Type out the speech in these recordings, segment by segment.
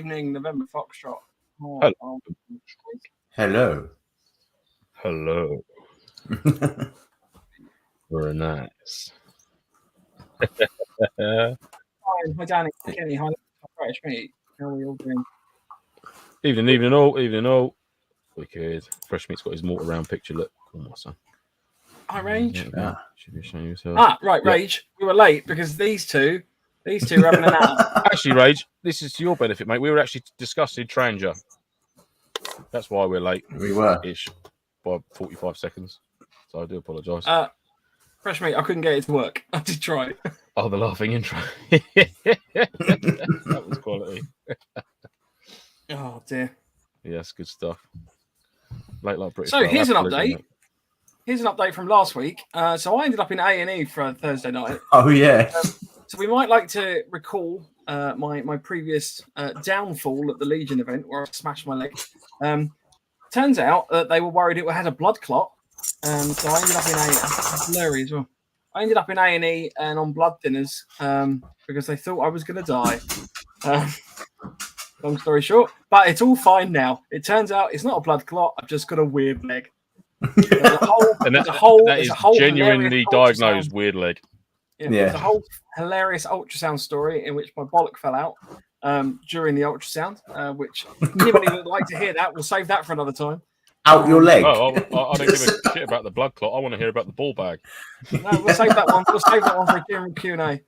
evening, November Foxtrot. Hello. Hello. Very nice. Hi, Danny. Kenny. Hi, British Meat. How are we all doing? Evening all. Wicked. Fresh Meat's got his mortar round picture. Look, come on, son. Hi, Rage. Yeah. Should be showing yourself. Right, Rage. We were late because these two were having an hour. Actually, Rage, this is to your benefit, mate. We were actually discussing Tranger. That's why we're late. We were. Ish by 45 seconds. So I do apologise. Fresh Meat, I couldn't get it to work. I did try. Oh, the laughing intro. That was quality. Oh, dear. Yes, good stuff. Late like British. So here's an Absolutely, update. mate. Here's an update from last week. So I ended up in A&E for a Thursday night. Oh, yeah. So we might like to recall my previous downfall at the Legion event where I smashed my leg. Turns out that they were worried it had a blood clot. So I ended up in A&E. Blurry as well. I ended up in A&E and on blood thinners because they thought I was going to die. Long story short, but it's all fine now. It turns out it's not a blood clot. I've just got a weird leg. That is genuinely diagnosed weird leg. Yeah. There's a whole hilarious ultrasound story in which my bollock fell out during the ultrasound, which anybody would like to hear that, we'll save that for another time. Out your leg. Oh, I don't give a shit about the blood clot. I want to hear about the ball bag. No, we'll save that one. We'll save that one for a during Q&A.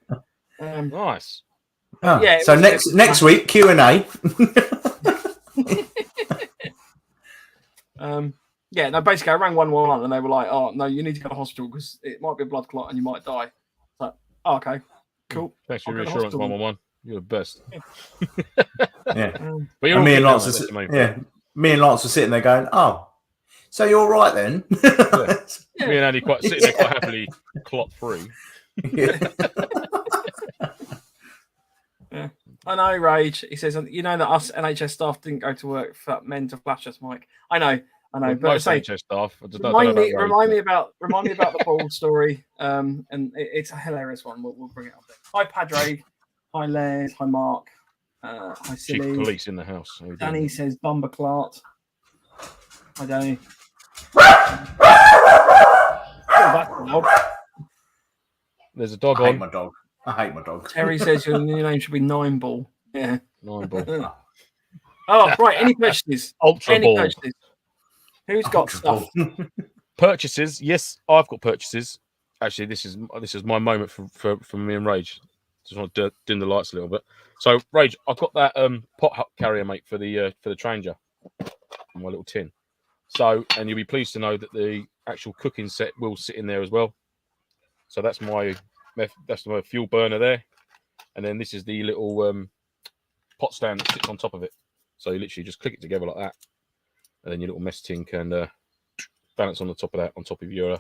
Nice. Oh, yeah. So next week Q&A. Yeah, no, basically I rang 111 and they were like, "Oh no, you need to go to hospital because it might be a blood clot and you might die." So, okay, cool. Thanks for your reassurance, 111. You're the best. Yeah. But you're me and Lance were sitting there going, "Oh, so you're all right then?" Yeah. Me and Andy sitting there quite happily, clot free. Yeah. I know, Rage. He says, "You know that us NHS staff didn't go to work for men to flash us, Mike." I know. But most NHS staff. Remind me about the ball story. And it's a hilarious one. We'll bring it up there. Hi, Padre. Hi, Les. Hi, Mark. Hi, Chief Silly. Police in the house. Danny says, "Bumber Clart." Hi, Danny. There's a dog I on. hate my dog. Terry says your new name should be Nine Ball. Yeah. 9 ball. Oh, right. Any purchases? Ultra ball. Purchases? Who's got stuff? Purchases? Yes, I've got purchases. Actually, this is my moment for me and Rage. Just want to dim the lights a little bit. So, Rage, I've got that pot carrier, mate, for the Tranger, my little tin. So, and you'll be pleased to know that the actual cooking set will sit in there as well. So that's my fuel burner there, and then this is the little pot stand that sits on top of it. So you literally just click it together like that, and then your little mess tin can balance on the top of that, on top of your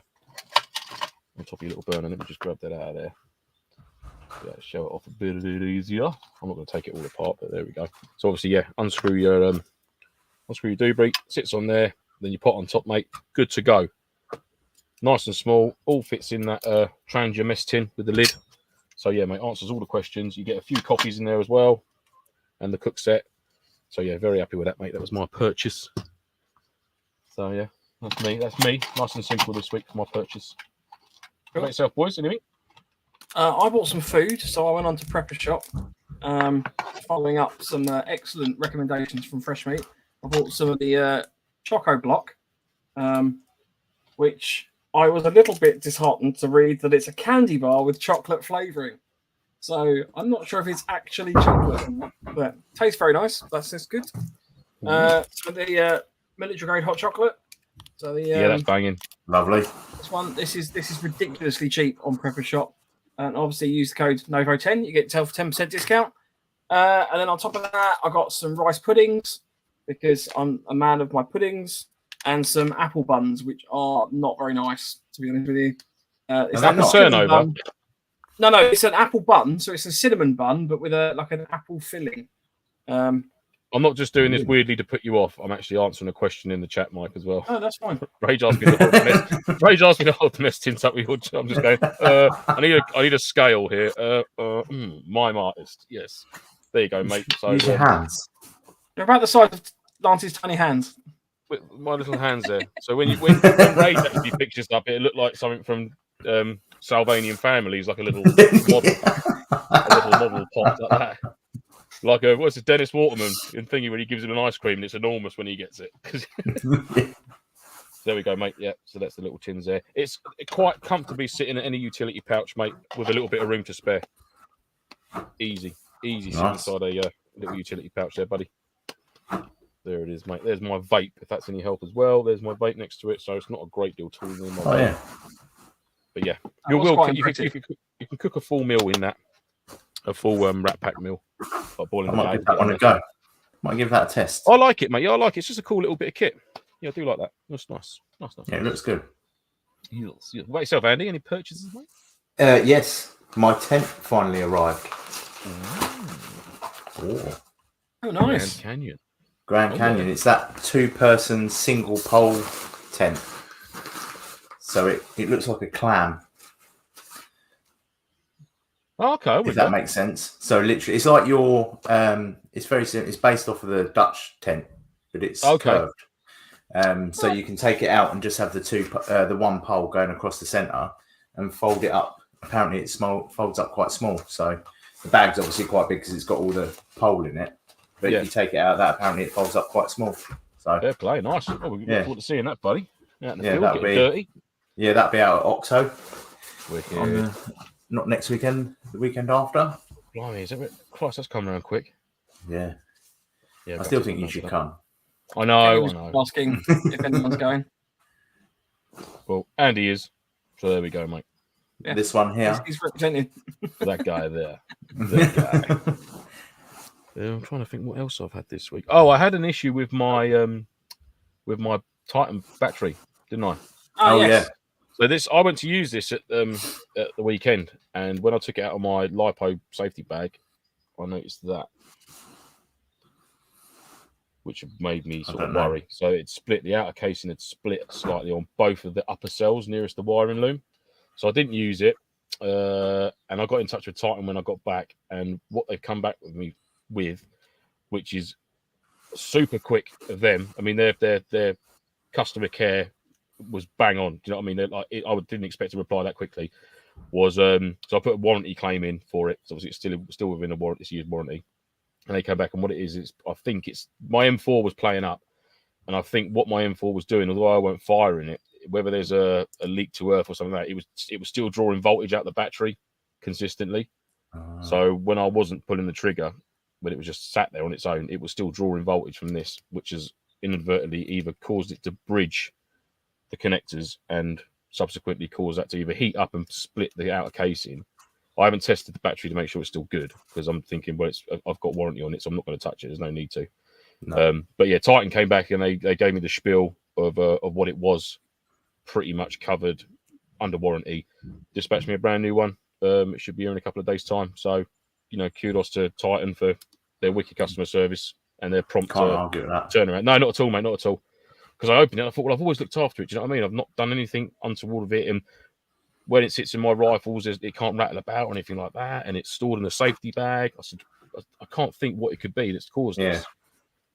little burner. Let me just grab that out of there. Yeah, show it off a bit easier. I'm not going to take it all apart, but there we go. So obviously, yeah, unscrew your Debrief, sits on there. Then you pot on top, mate. Good to go. Nice and small, all fits in that Tranger mess tin with the lid. So yeah, mate, answers all the questions. You get a few coffees in there as well, and the cook set. So yeah, very happy with that, mate. That was my purchase. So yeah, that's me. Nice and simple this week for my purchase. Cool. What about yourself, boys? Anything? I bought some food, so I went on to Prepper Shop, following up some excellent recommendations from Fresh Meat. I bought some of the Choco Block, which I was a little bit disheartened to read that it's a candy bar with chocolate flavouring. So I'm not sure if it's actually chocolate, but tastes very nice. That's good. So the military grade hot chocolate. So the yeah, that's banging. Lovely. This is ridiculously cheap on Prepper Shop, and obviously use the code NoFo10. You get 10% discount. And then on top of that, I got some rice puddings because I'm a man of my puddings. And some apple buns, which are not very nice, to be honest with you. Is that a turnover? No, it's an apple bun, so it's a cinnamon bun, but with an apple filling. I'm not just doing this weirdly to put you off. I'm actually answering a question in the chat, Mike, as well. Oh, that's fine. Rage asked me to hold the mess tins up. I'm just going. I need a scale here. Mime artist, yes. There you go, mate. So Use your hands. They're about the size of Lance's tiny hands. with my little hands there. So when Rage actually picks this up, it looked like something from Salvanian Families, like a little model popped like that. Like what's it, Dennis Waterman in Thingy when he gives him an ice cream and it's enormous when he gets it. There we go, mate. Yeah, so that's the little tins there. It's quite comfortably sitting at any utility pouch, mate, with a little bit of room to spare. Easy sitting inside a little utility pouch there, buddy. There it is, mate. There's my vape, if that's any help as well. There's my vape next to it, so it's not a great deal taller than my vape. Yeah. But yeah, you can cook a full meal in that. A full Rat Pack meal. Like boiling I might give that one a go. Might give that a test. I like it, mate. Yeah, I like it. It's just a cool little bit of kit. Yeah, I do like that. That's nice. Nice. Yeah, it looks good. What about yourself, Andy? Any purchases, mate? Yes. My tent finally arrived. Oh, nice. Grand Canyon. It's that 2-person single pole tent. So it looks like a clam. Oh, okay. If that makes sense. So literally, it's like your. It's very simple. It's based off of the Dutch tent, but it's curved. So you can take it out and just have the one pole going across the center and fold it up. Apparently, it's small. Folds up quite small. So the bag's obviously quite big because it's got all the pole in it. But if you take it out, that apparently it folds up quite small. So fair play, nice. Oh, we look forward to seeing that, buddy. Out in the field, that'll be dirty. Yeah, that'll be out at Oxo. Wicked. Not next weekend, the weekend after. Blimey, is it? Christ, that's coming around quick. Yeah. Yeah. I still think you should come. I know. Asking if anyone's going. Well, Andy is. So there we go, mate. Yeah. This one here. He's represented. That guy there. That guy. I'm trying to think what else I've had this week. Oh, I had an issue with my Titan battery, didn't I? Oh yes. Yeah. So I went to use this at the weekend, and when I took it out of my lipo safety bag, I noticed that, which made me sort of worry. So it split, the outer casing had split slightly on both of the upper cells nearest the wiring loom. So I didn't use it, and I got in touch with Titan when I got back, and what they've come back with me with, which is super quick of them. I mean, their customer care was bang on. Do you know what I mean? I didn't expect to reply that quickly. So I put a warranty claim in for it. So obviously it's still within a year's warranty. And they came back, and what it is I think it's my M4 was playing up, and I think what my M4 was doing, although I weren't firing it, whether there's a leak to earth or something like that, it was still drawing voltage out the battery consistently. So when I wasn't pulling the trigger, when it was just sat there on its own, it was still drawing voltage from this, which has inadvertently either caused it to bridge the connectors and subsequently caused that to either heat up and split the outer casing. I haven't tested the battery to make sure it's still good, because I'm thinking, well, I've got warranty on it, so I'm not going to touch it. There's no need to. No. But yeah, Titan came back and they gave me the spiel of what it was, pretty much covered under warranty. Dispatched me a brand new one. It should be here in a couple of days' time. So, kudos to Titan for their wicked customer service and their prompt turnaround. No, not at all, mate, not at all. Because I opened it, and I thought, well, I've always looked after it. Do you know what I mean? I've not done anything untoward with it, and when it sits in my rifles, it can't rattle about or anything like that, and it's stored in a safety bag. I said, I can't think what it could be that's caused this.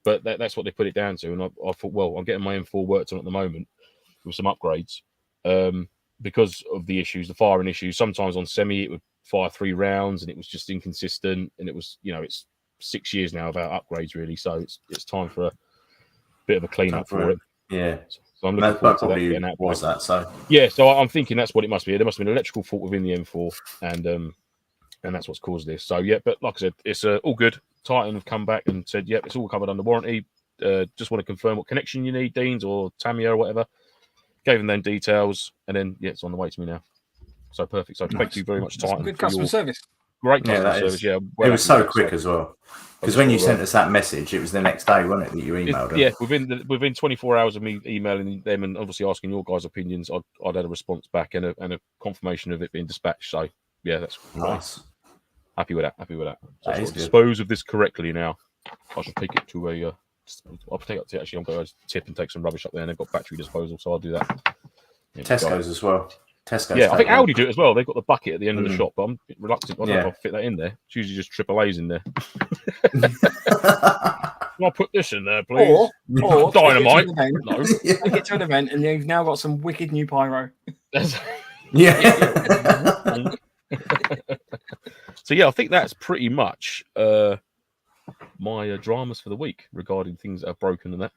But that's what they put it down to, and I thought, well, I'm getting my M4 worked on at the moment with some upgrades because of the issues, the firing issues. Sometimes on semi, it would fire 3 rounds, and it was just inconsistent, and it was, it's 6 years now without upgrades, really, so it's time for a bit of a clean-up for it. Yeah. So I'm looking forward to that getting out. Was that so? Yeah, so I'm thinking that's what it must be. There must be an electrical fault within the M4, and that's what's caused this. So yeah, but like I said, it's all good. Titan have come back and said, yep, it's all covered under warranty. Just want to confirm what connection you need, Deans or Tamiya or whatever. Gave them details, and then it's on the way to me now. So perfect. So thank you very much, Titan. Good customer service. Great customer service. Yeah, it was so quick as well. Because when you sent us that message, it was the next day, wasn't it, that you emailed them? Yeah, within 24 hours of me emailing them and obviously asking your guys' opinions, I'd had a response back and a confirmation of it being dispatched. So yeah, that's nice. Happy with that. So I'll dispose of this correctly now. I should take it to I'll take it to I'm going to tip and take some rubbish up there, and they've got battery disposal, so I'll do that. Tesco's as well. Tesco. Yeah, I think Howdy do it as well. They've got the bucket at the end of the shop, but I'm reluctant. I don't know if I'll fit that in there. It's usually just triple A's in there. I'll put this in there, please. Or dynamite. No. Take it to an event, and you've now got some wicked new pyro. Yeah. So yeah, I think that's pretty much my dramas for the week regarding things that are broken and that.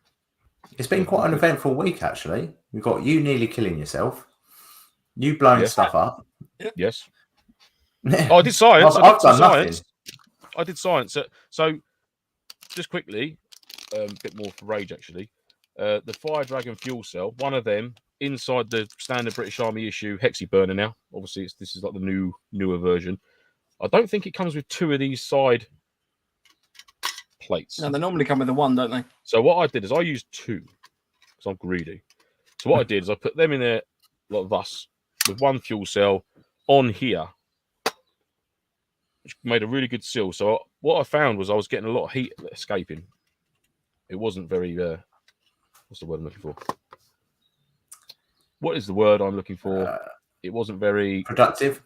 It's been quite an eventful week, actually. We've got you nearly killing yourself, you blowing stuff up. Yes. Oh, I did science. I've done nothing. I did science. So just quickly, a bit more for Rage actually. The Fire Dragon fuel cell, one of them inside the standard British Army issue Hexi burner now. Obviously, this is like the newer version. I don't think it comes with two of these side plates. No, they normally come with the one, don't they? So what I did is I used two because I'm greedy. So what I did is I put them in there like thus with one fuel cell on here, which made a really good seal. So what I found was I was getting a lot of heat escaping. It wasn't very what's the word I'm looking for? What is the word I'm looking for? It wasn't very productive.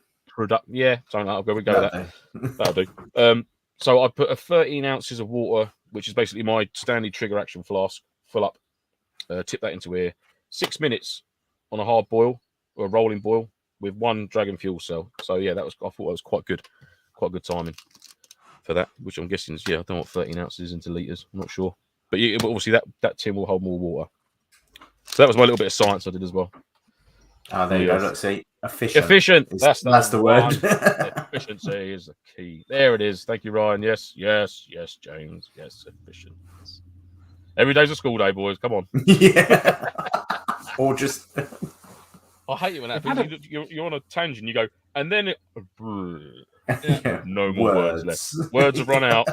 Yeah, something like that. We go with that. That'll do. So I put 13 ounces of water, which is basically my Stanley trigger action flask, full up. Tip that into here. 6 minutes on a hard boil or a rolling boil with one Dragon fuel cell. So yeah, I thought that was quite good timing for that. Which I'm guessing is I don't know what 13 ounces into liters. I'm not sure, but obviously that tin will hold more water. So that was my little bit of science I did as well. Oh, there you go. Look, see, efficient. Efficient. That's the word. Efficiency is the key. There it is. Thank you, Ryan. Yes, James. Yes, efficient. Every day's a school day, boys. Come on. Yeah. Or just. I hate it when that happens. You're on a tangent. You go, and then it. No more words left. Words have run out.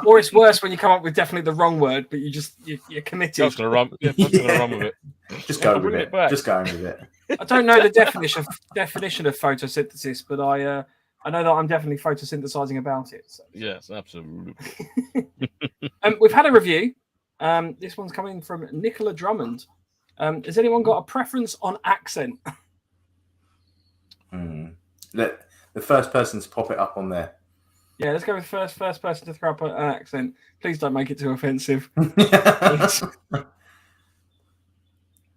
Or it's worse when you come up with definitely the wrong word, but you're committed. I'm gonna run. I'm gonna run with it. Just go with it. Just going with it. I don't know the definition of photosynthesis, but I know that I'm definitely photosynthesizing about it. So. Yes, absolutely. We've had a review. This one's coming from Nicola Drummond. Has anyone got a preference on accent? The first person to pop it up on there. Yeah, let's go with first person to throw up an accent. Please don't make it too offensive.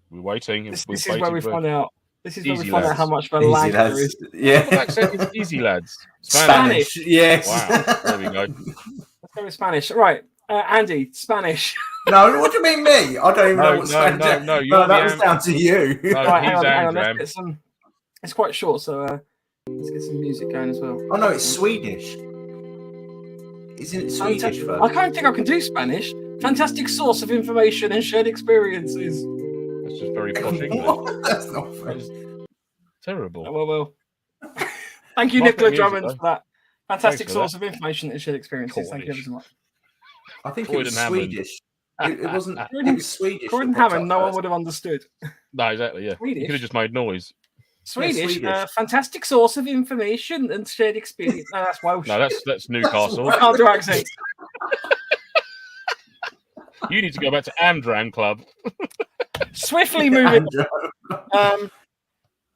We're waiting. This is where we find out. This is where we find out how much of a easy lag there is. Yeah. What accent is easy, lads? Spanish. Yes. Wow. There we go. Let's go with Spanish. Right, Andy, Spanish. No, what do you mean me? I don't even know what Spanish is. No, that was down to you. No, right, hang on. Let's get some. It's quite short, so let's get some music going as well. Oh no, it's Swedish. Isn't it Swedish first? I can't think I can do Spanish. Fantastic source of information and shared experiences. That's just very posh English. That's not French. Terrible. Oh, well. Thank you, Nicola Drummond, for that fantastic source of information and shared experiences. Thank you so much. I think it was Swedish. It wasn't. It was Swedish. Croydon Hammond, no one would have understood. No, exactly. Yeah, Swedish. You could have just made noise. Swedish. Fantastic source of information and shared experience. No, that's Welsh. No, that's Newcastle. I can't do accents. You need to go back to Amdram Club. Swiftly moving.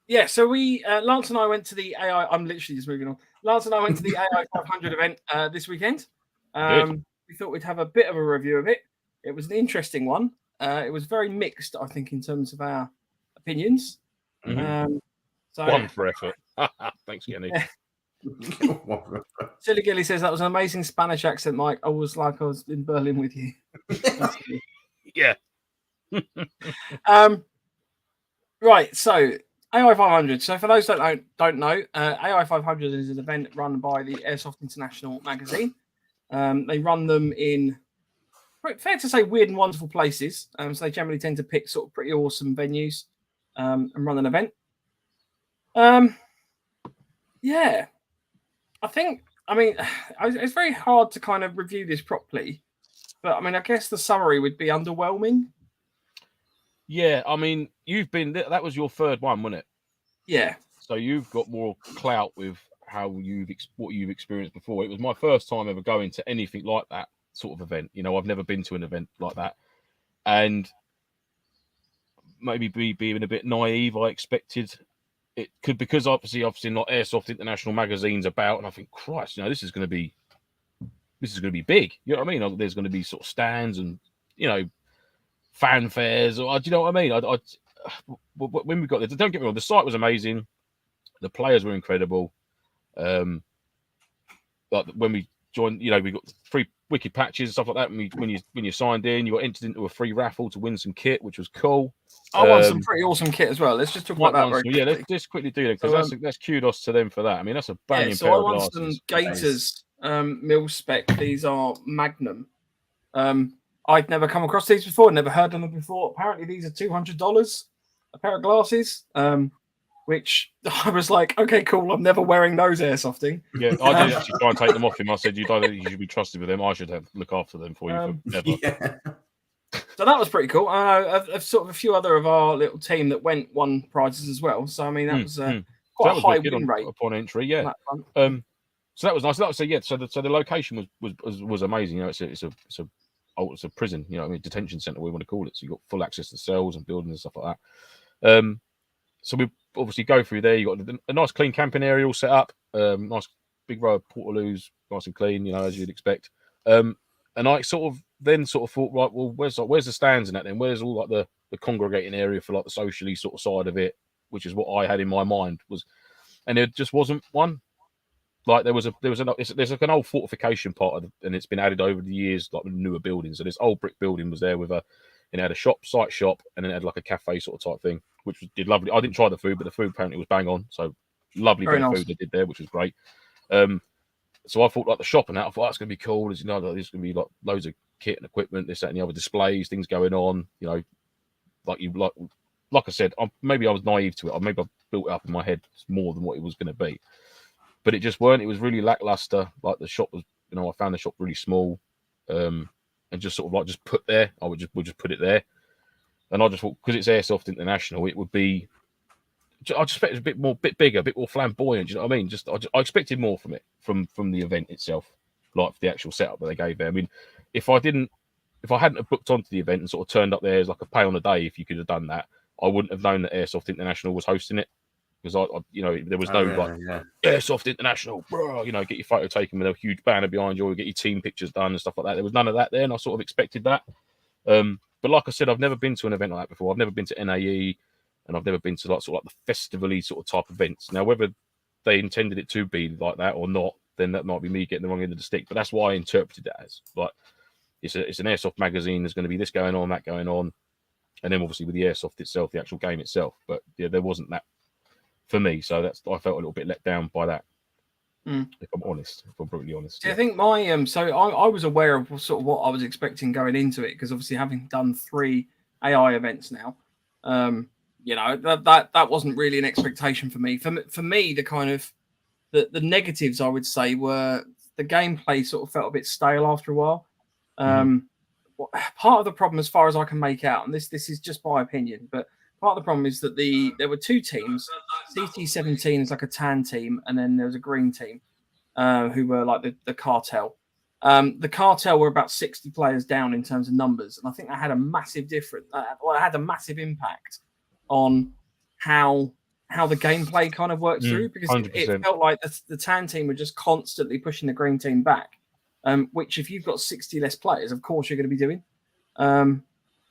Yeah, so we Lance and I went to the AI. I'm literally just moving on. Lance and I went to the Ai500 event this weekend. We thought we'd have a bit of a review of it. It was an interesting one. It was very mixed, I think, in terms of our opinions. One for effort. Thanks, Kenny. Silly Gilly says that was an amazing Spanish accent, Mike. I was like I was in Berlin with you. Yeah. Right, so Ai500. So for those that don't know, Ai500 is an event run by the Airsoft International magazine. They run them in, fair to say, weird and wonderful places. So they generally tend to pick sort of pretty awesome venues and run an event. Yeah, I mean, it's very hard to kind of review this properly, but I mean, I guess the summary would be underwhelming. Yeah, I mean, that was your third one, wasn't it? Yeah. So you've got more clout with what you've experienced before. It was my first time ever going to anything like that sort of event. You know, I've never been to an event like that, and maybe being a bit naive, I expected it could, because obviously I've seen like Airsoft International magazines about, and I think, Christ, this is going to be big. You know what I mean? There's going to be sort of stands and fanfares, or do you know what I mean? When we got there, don't get me wrong, the site was amazing, the players were incredible. But when we joined, we got 3 wicked patches and stuff like that. When you signed in, you got entered into a free raffle to win some kit, which was cool. I won some pretty awesome kit as well. Let's just talk about that very quickly. Yeah, let's just quickly do that, because that's kudos to them for that. I mean, that's a banging pair of glasses. So I won some Gators mil spec. These are Magnum. I'd never come across these before, never heard of them before. Apparently, these are $200 a pair of glasses. Which I was like, okay, cool. I'm never wearing those airsofting. Yeah, I did actually try and take them off him. I said, you don't think you should be trusted with them. I should look after them for you forever. Yeah. So that was pretty cool. I've sort of a few other of our little team that won prizes as well. So I mean, that was quite a high win rate upon entry. Yeah. So that was nice. So the location was amazing. It's a prison. Detention center, we want to call it. So you got full access to cells and buildings and stuff like that. So we obviously go through there. You got a nice clean camping area all set up. Nice big row of portaloos, nice and clean, as you'd expect. And I sort of thought, right, well, where's the stands and that then? Where's all like the congregating area for like the socially sort of side of it, which is what I had in my mind and there just wasn't one. Like there's like an old fortification part and it's been added over the years, like with newer buildings. So this old brick building was there with it had a site shop, and then it had like a cafe sort of type thing, which did lovely. I didn't try the food, but the food apparently was bang on. So lovely bit of food they did there, which was great. So I thought like the shop and that, I thought that's going to be cool. There's there's going to be like loads of kit and equipment, this, that, and the other, displays, things going on. Like I said, maybe I was naive to it. Maybe I built it up in my head more than what it was going to be. But it just weren't. It was really lackluster. Like the shop was, I found the shop really small. And just sort of like just put there. We'll just put it there. And I just thought, because it's Airsoft International, it would be. I just expected a bit bigger, a bit more flamboyant. Do you know what I mean? I expected more from it, from the event itself, like the actual setup that they gave there. I mean, if I hadn't have booked onto the event and sort of turned up there as like a pay on a day, if you could have done that, I wouldn't have known that Airsoft International was hosting it. Because there was no Airsoft International, bro. Get your photo taken with a huge banner behind you, or get your team pictures done and stuff like that. There was none of that there, and I sort of expected that. But like I said, I've never been to an event like that before. I've never been to NAE, and I've never been to like the festival-y sort of type events. Now, whether they intended it to be like that or not, then that might be me getting the wrong end of the stick. But that's why I interpreted it as like it's an Airsoft magazine. There's going to be this going on, that going on, and then obviously with the Airsoft itself, the actual game itself. But yeah, there wasn't that for me, so I felt a little bit let down by that. If I'm brutally honest. Yeah. I think my so I was aware of sort of what I was expecting going into it, because obviously having done 3 AI events now, that wasn't really an expectation for me. For me, the kind of the negatives I would say were the gameplay sort of felt a bit stale after a while. Part of the problem, as far as I can make out, and this is just my opinion, but part of the problem is that there were 2 teams. CT17 is like a tan team, and then there was a green team who were like the cartel. The cartel were about 60 players down in terms of numbers, and I think that had a massive difference. It had a massive impact on how the gameplay kind of worked through, because it felt like the tan team were just constantly pushing the green team back. Which, if you've got 60 less players, of course you're going to be doing.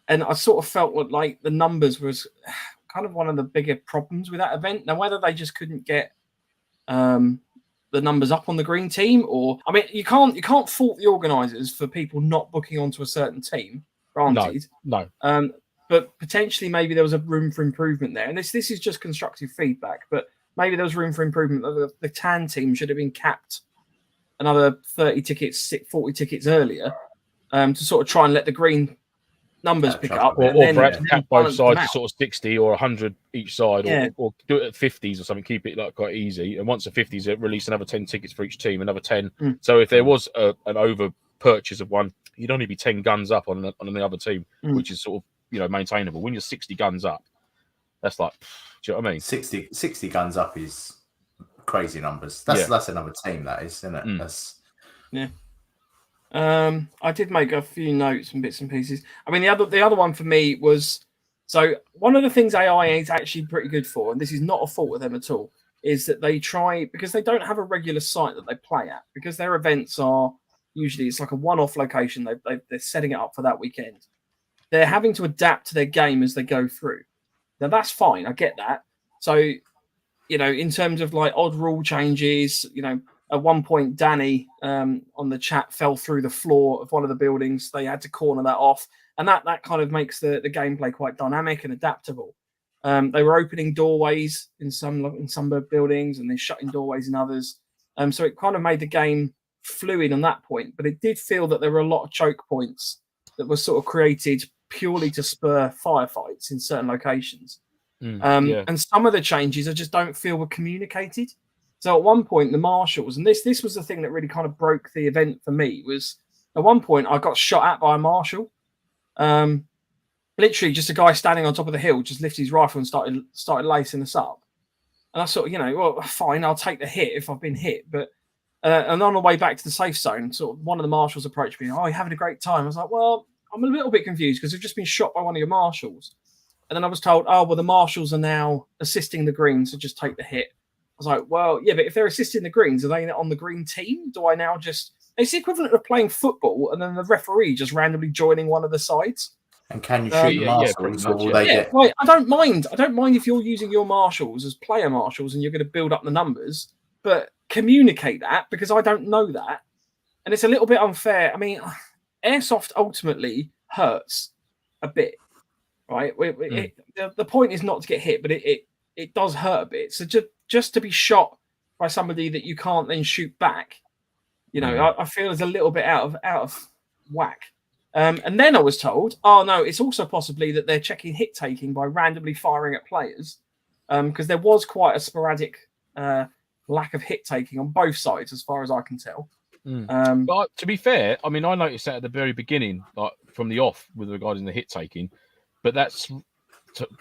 And I sort of felt like the numbers was kind of one of the bigger problems with that event. Now, whether they just couldn't get the numbers up on the green team, or you can't fault the organisers for people not booking onto a certain team. Granted, no. But potentially, maybe there was a room for improvement there. And this is just constructive feedback. But maybe there was room for improvement. The tan team should have been capped another 30 tickets, 40 tickets earlier, to sort of try and let the green numbers pick up, or perhaps cap both sides to sort of 60 or 100 each side, or do it at 50s or something. Keep it like quite easy, and once the 50s, release another 10 tickets for each team, another 10. So if there was an over purchase of one, you'd only be 10 guns up on the other team, which is sort of maintainable. When you're 60 guns up, that's like, do you know what I mean? 60 guns up is crazy numbers. That's another team, that is, isn't it? That's I did make a few notes and bits and pieces. I mean, the other one for me was So one of the things AI is actually pretty good for, and this is not a fault of them at all, is that they try, because they don't have a regular site that they play at, because their events are usually, it's like a one-off location. They're setting it up for that weekend. They're having to adapt to their game as they go through. Now, that's fine. I get that. So, you know, in terms of like odd rule changes, you know, at one point, Danny on the chat fell through the floor of one of the buildings. They had to corner that off. And that kind of makes the gameplay quite dynamic and adaptable. They were opening doorways in some buildings and then shutting doorways in others. So it kind of made the game fluid on that point. But it did feel that there were a lot of choke points that were sort of created purely to spur firefights in certain locations. And some of the changes I just don't feel were communicated. So at one point, the Marshals, and this was the thing that really kind of broke the event for me, was at one point I got shot at by a Marshal. Literally just a guy standing on top of the hill just lifted his rifle and started lacing us up. And I sort of, you know, well, fine, I'll take the hit if I've been hit. But and on the way back to the safe zone, sort of one of the Marshals approached me. Oh, you're having a great time. I was like, well, I'm a little bit confused because I've just been shot by one of your Marshals. And then I was told, oh, well, the Marshals are now assisting the Greens, so just take the hit. I was like, well, yeah, but if they're assisting the Greens, are they on the green team? Do I now just... It's the equivalent of playing football and then the referee just randomly joining one of the sides. And can you shoot the Marshals, or will they get... Right, I don't mind. I don't mind if you're using your Marshals as player Marshals and you're going to build up the numbers, but communicate that, because I don't know that. And it's a little bit unfair. I mean, Airsoft ultimately hurts a bit, right? The point is not to get hit, but it does hurt a bit. So just to be shot by somebody that you can't then shoot back, you know, I feel is a little bit out of whack. And then I was told, oh no, it's also possibly that they're checking hit taking by randomly firing at players, because there was quite a sporadic lack of hit taking on both sides, as far as I can tell. But to be fair, I mean, I noticed that at the very beginning, like from the off, with regarding the hit taking, but that's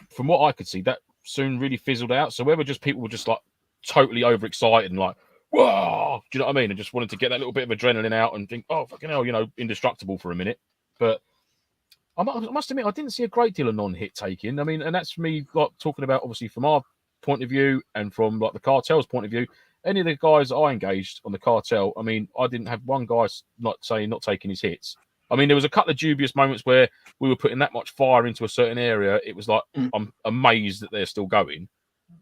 from what I could see, that soon really fizzled out. So whether just people were just like totally overexcited and like, whoa, do you know what I mean? And just wanted to get that little bit of adrenaline out and think, oh, fucking hell, you know, indestructible for a minute. But I must admit, I didn't see a great deal of non-hit taking. I mean, and that's for me, like talking about obviously from our point of view and from like the cartel's point of view. Any of the guys I engaged on the cartel, I mean, I didn't have one guy not taking his hits. I mean, there was a couple of dubious moments where we were putting that much fire into a certain area. It was like, I'm amazed that they're still going.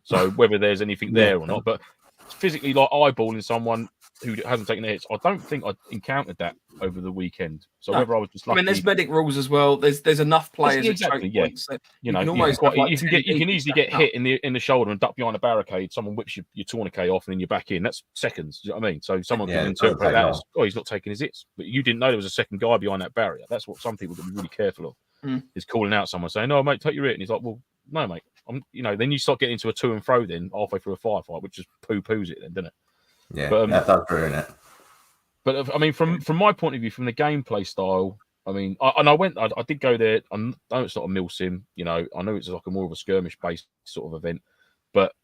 So whether there's anything there or not, but physically like eyeballing someone who hasn't taken the hits, I don't think I encountered that over the weekend. So whether I was just lucky. I mean, there's medic rules as well. There's enough players exactly, at choke points. So you know, you can easily get hit in the shoulder and duck behind a barricade. Someone whips your tourniquet off and then you're back in. That's seconds. Do you know what I mean? So someone can interpret that as, oh, he's not taking his hits. But you didn't know there was a second guy behind that barrier. That's what some people can be really careful of. Is calling out someone saying, no, mate, take your hit. And he's like, well, no, mate. You know, then you start getting into a to and fro then halfway through a firefight, which just poo-poos it then, doesn't it? Yeah, but, that does ruin it. But I mean, from my point of view, from the gameplay style, I mean, I did go there. I know it's not a MilSim, you know, I know it's like a more of a skirmish-based sort of event, but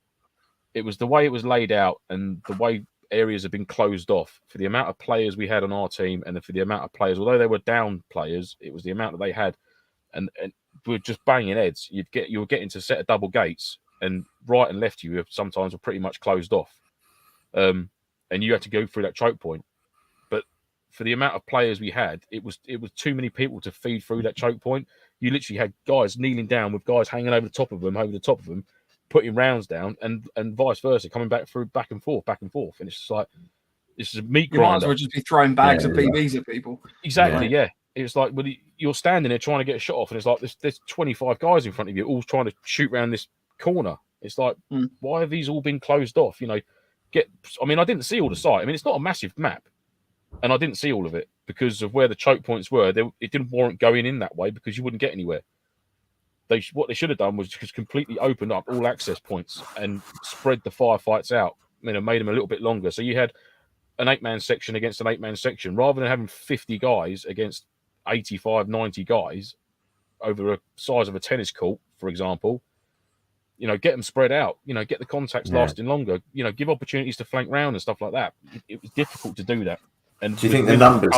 it was the way it was laid out and the way areas have been closed off for the amount of players we had on our team and for the amount of players, although they were down players, it was the amount that they had, and we were just banging heads. You were getting to set of double gates, and right and left you sometimes were pretty much closed off, and you had to go through that choke point. But for the amount of players we had, it was too many people to feed through that choke point. You literally had guys kneeling down with guys hanging over the top of them, putting rounds down, and vice versa, coming back and forth, and it's just like, this is a meat grinder. You might as well just be throwing bags of BBs at people. Exactly, yeah. It's like, well, you're standing there trying to get a shot off, and it's like there's 25 guys in front of you, all trying to shoot around this corner. It's like, why have these all been closed off? You know, I mean, I didn't see all the site. I mean, it's not a massive map, and I didn't see all of it because of where the choke points were. It didn't warrant going in that way because you wouldn't get anywhere. What they should have done was just completely opened up all access points and spread the firefights out. I mean, made them a little bit longer. So you had an 8-man section against an 8-man section rather than having 50 guys against 85, 90 guys over a size of a tennis court, for example. You know, get them spread out, you know, get the contacts lasting longer, you know, give opportunities to flank round and stuff like that. It was difficult to do that. And do you think the numbers?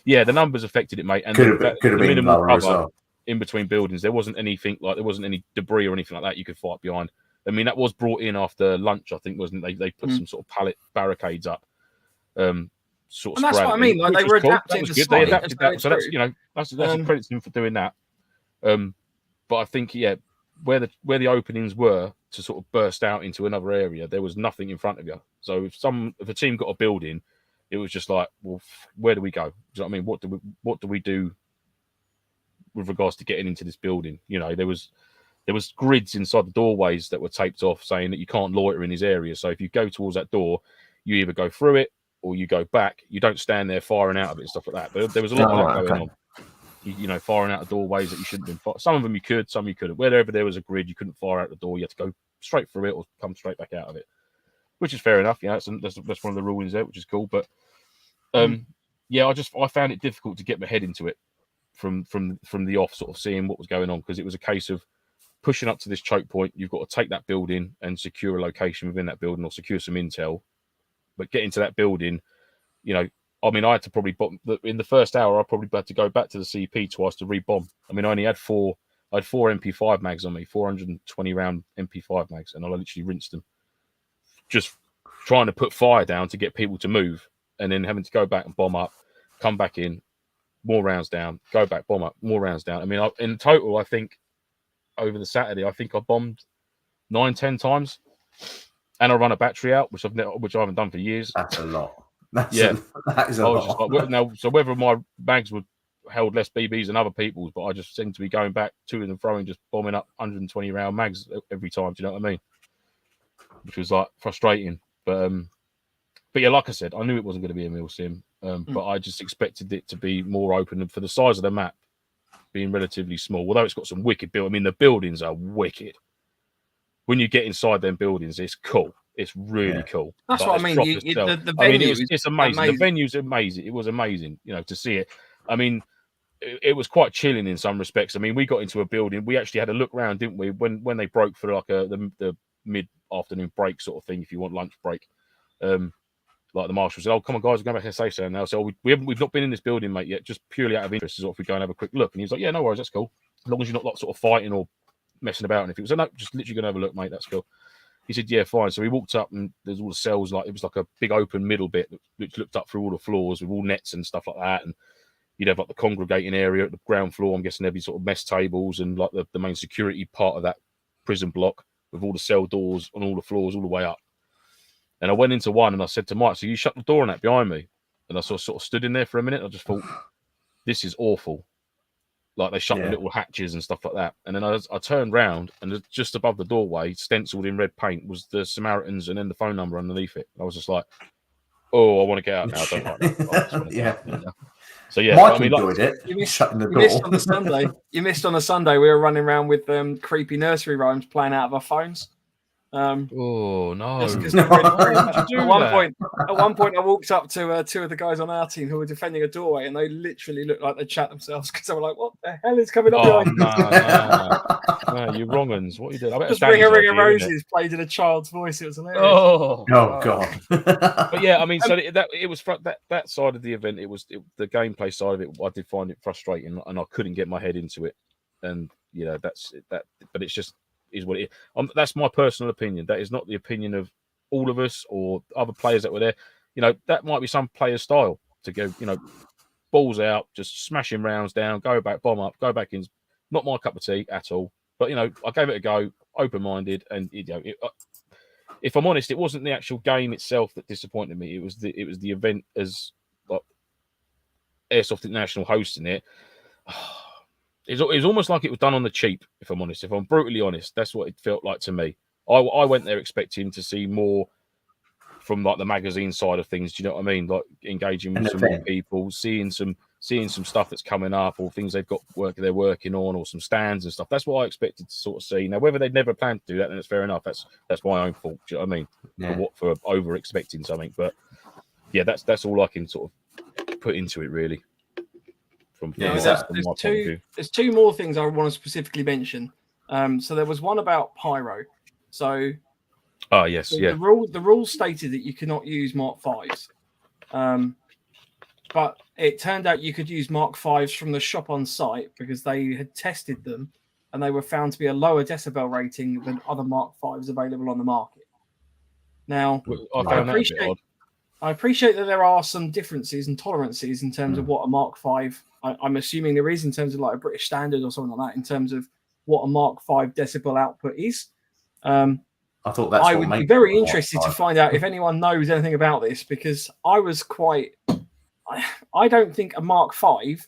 The numbers affected it, mate. And could have been lower as well. in between buildings. There wasn't anything like there wasn't any debris or anything like that you could fight behind. I mean, that was brought in after lunch, I think, wasn't it? They put some sort of pallet barricades up. Sort of and that's what I mean. Like they were adapting the site. They adapted that. So that's that's a credit to them for doing that. But I think where the openings were to sort of burst out into another area, there was nothing in front of you. So if a team got a building, it was just like, well, where do we go? Do you know what I mean? What do we do with regards to getting into this building? You know, there was grids inside the doorways that were taped off saying that you can't loiter in this area. So if you go towards that door, you either go through it or you go back. You don't stand there firing out of it and stuff like that. But there was a lot of that going on. You know, firing out of doorways that you shouldn't have been. Some of them you could, some you couldn't. Wherever there was a grid, you couldn't fire out the door. You had to go straight through it or come straight back out of it, which is fair enough. Yeah, that's one of the rulings there, which is cool. But I found it difficult to get my head into it from the off, sort of seeing what was going on, because it was a case of pushing up to this choke point. You've got to take that building and secure a location within that building or secure some intel. But getting to that building, you know, I mean, I had to probably in the first hour. I probably had to go back to the CP twice to rebomb. I mean, I only had four MP5 mags on me, 420 round MP5 mags, and I literally rinsed them, just trying to put fire down to get people to move, and then having to go back and bomb up, come back in, more rounds down, go back, bomb up, more rounds down. I mean, in total, I think over the Saturday, I think I bombed 9-10 times, and I run a battery out, which I haven't done for years. That's a lot. That is a lot. Just like, now, so whether my bags were held less BBs than other people's, but I just seem to be going back to and fro and just bombing up 120 round mags every time. Do you know what I mean? Which was like frustrating. But yeah, like I said, I knew it wasn't going to be a MilSim, but I just expected it to be more open. And for the size of the map being relatively small, although it's got some wicked build. I mean, the buildings are wicked. When you get inside them buildings, it's cool. It's really cool. That's what I mean. The venue, it's amazing. The venue's amazing. It was amazing, you know, to see it. I mean, it was quite chilling in some respects. I mean, we got into a building. We actually had a look around, didn't we? When they broke for like the mid-afternoon break sort of thing, if you want lunch break. Like the Marshals said, "Oh, come on, guys, we're going back to safe zone now." So we've not been in this building, mate, yet. Just purely out of interest, is what if we go and have a quick look. And he was like, "Yeah, no worries, that's cool. As long as you're not like sort of fighting or messing about." And if it was, "No, just literally going to have a look, mate, that's cool." He said, "Yeah, fine." So we walked up, and there's all the cells. Like it was like a big open middle bit which looked up through all the floors with all nets and stuff like that. And you'd have like the congregating area at the ground floor. I'm guessing there'd be sort of mess tables and like the main security part of that prison block with all the cell doors on all the floors all the way up. And I went into one and I said to Mike, "So you shut the door on that behind me?" And I sort of stood in there for a minute. I just thought, this is awful. Like they shut the little hatches and stuff like that. And then I turned round, and just above the doorway, stenciled in red paint, was the Samaritans and then the phone number underneath it. I was just like, "Oh, I want to get out now. I don't like that." So yeah, Mike enjoyed it. You missed, shutting the door. Missed on the Sunday. You missed on the Sunday. We were running around with creepy nursery rhymes playing out of our phones. Oh no! At one point, I walked up to two of the guys on our team who were defending a doorway, and they literally looked like they chat themselves because they were like, "What the hell is coming up behind you?" No, you wrong uns. What are you doing? I bet just Ring a Ring of Roses played in a child's voice. It was hilarious. Oh god! But yeah, I mean, so it was that side of the event. The gameplay side of it. I did find it frustrating, and I couldn't get my head into it. And you know, that's that. But it's just. Is what it is. That's my personal opinion. That is not the opinion of all of us or other players that were there. You know, that might be some player's style to go, you know, balls out, just smashing rounds down, go back, bomb up, go back in. Not my cup of tea at all. But, you know, I gave it a go, open-minded. And, you know, if I'm honest, it wasn't the actual game itself that disappointed me. It was the event as like, Airsoft International hosting it. It was almost like it was done on the cheap, if I'm honest. If I'm brutally honest, that's what it felt like to me. I went there expecting to see more from like the magazine side of things. Do you know what I mean? Like engaging with some more people, seeing some stuff that's coming up, or things they've got they're working on, or some stands and stuff. That's what I expected to sort of see. Now, whether they'd never planned to do that, then it's fair enough. That's my own fault. Do you know what I mean? Yeah. For over expecting something, but yeah, that's all I can sort of put into it really. There's two more things I want to specifically mention. So there was one about pyro. So yes. The rule stated that you cannot use Mark 5s. but it turned out you could use Mark 5s from the shop on site because they had tested them and they were found to be a lower decibel rating than other Mark 5s available on the market. Now, I appreciate that there are some differences and tolerances in terms of what a Mark 5, I'm assuming there is in terms of like a British standard or something like that, in terms of what a Mark 5 decibel output is. I thought that's I would be very interested to find out if anyone knows anything about this, because I was quite. I don't think a Mark 5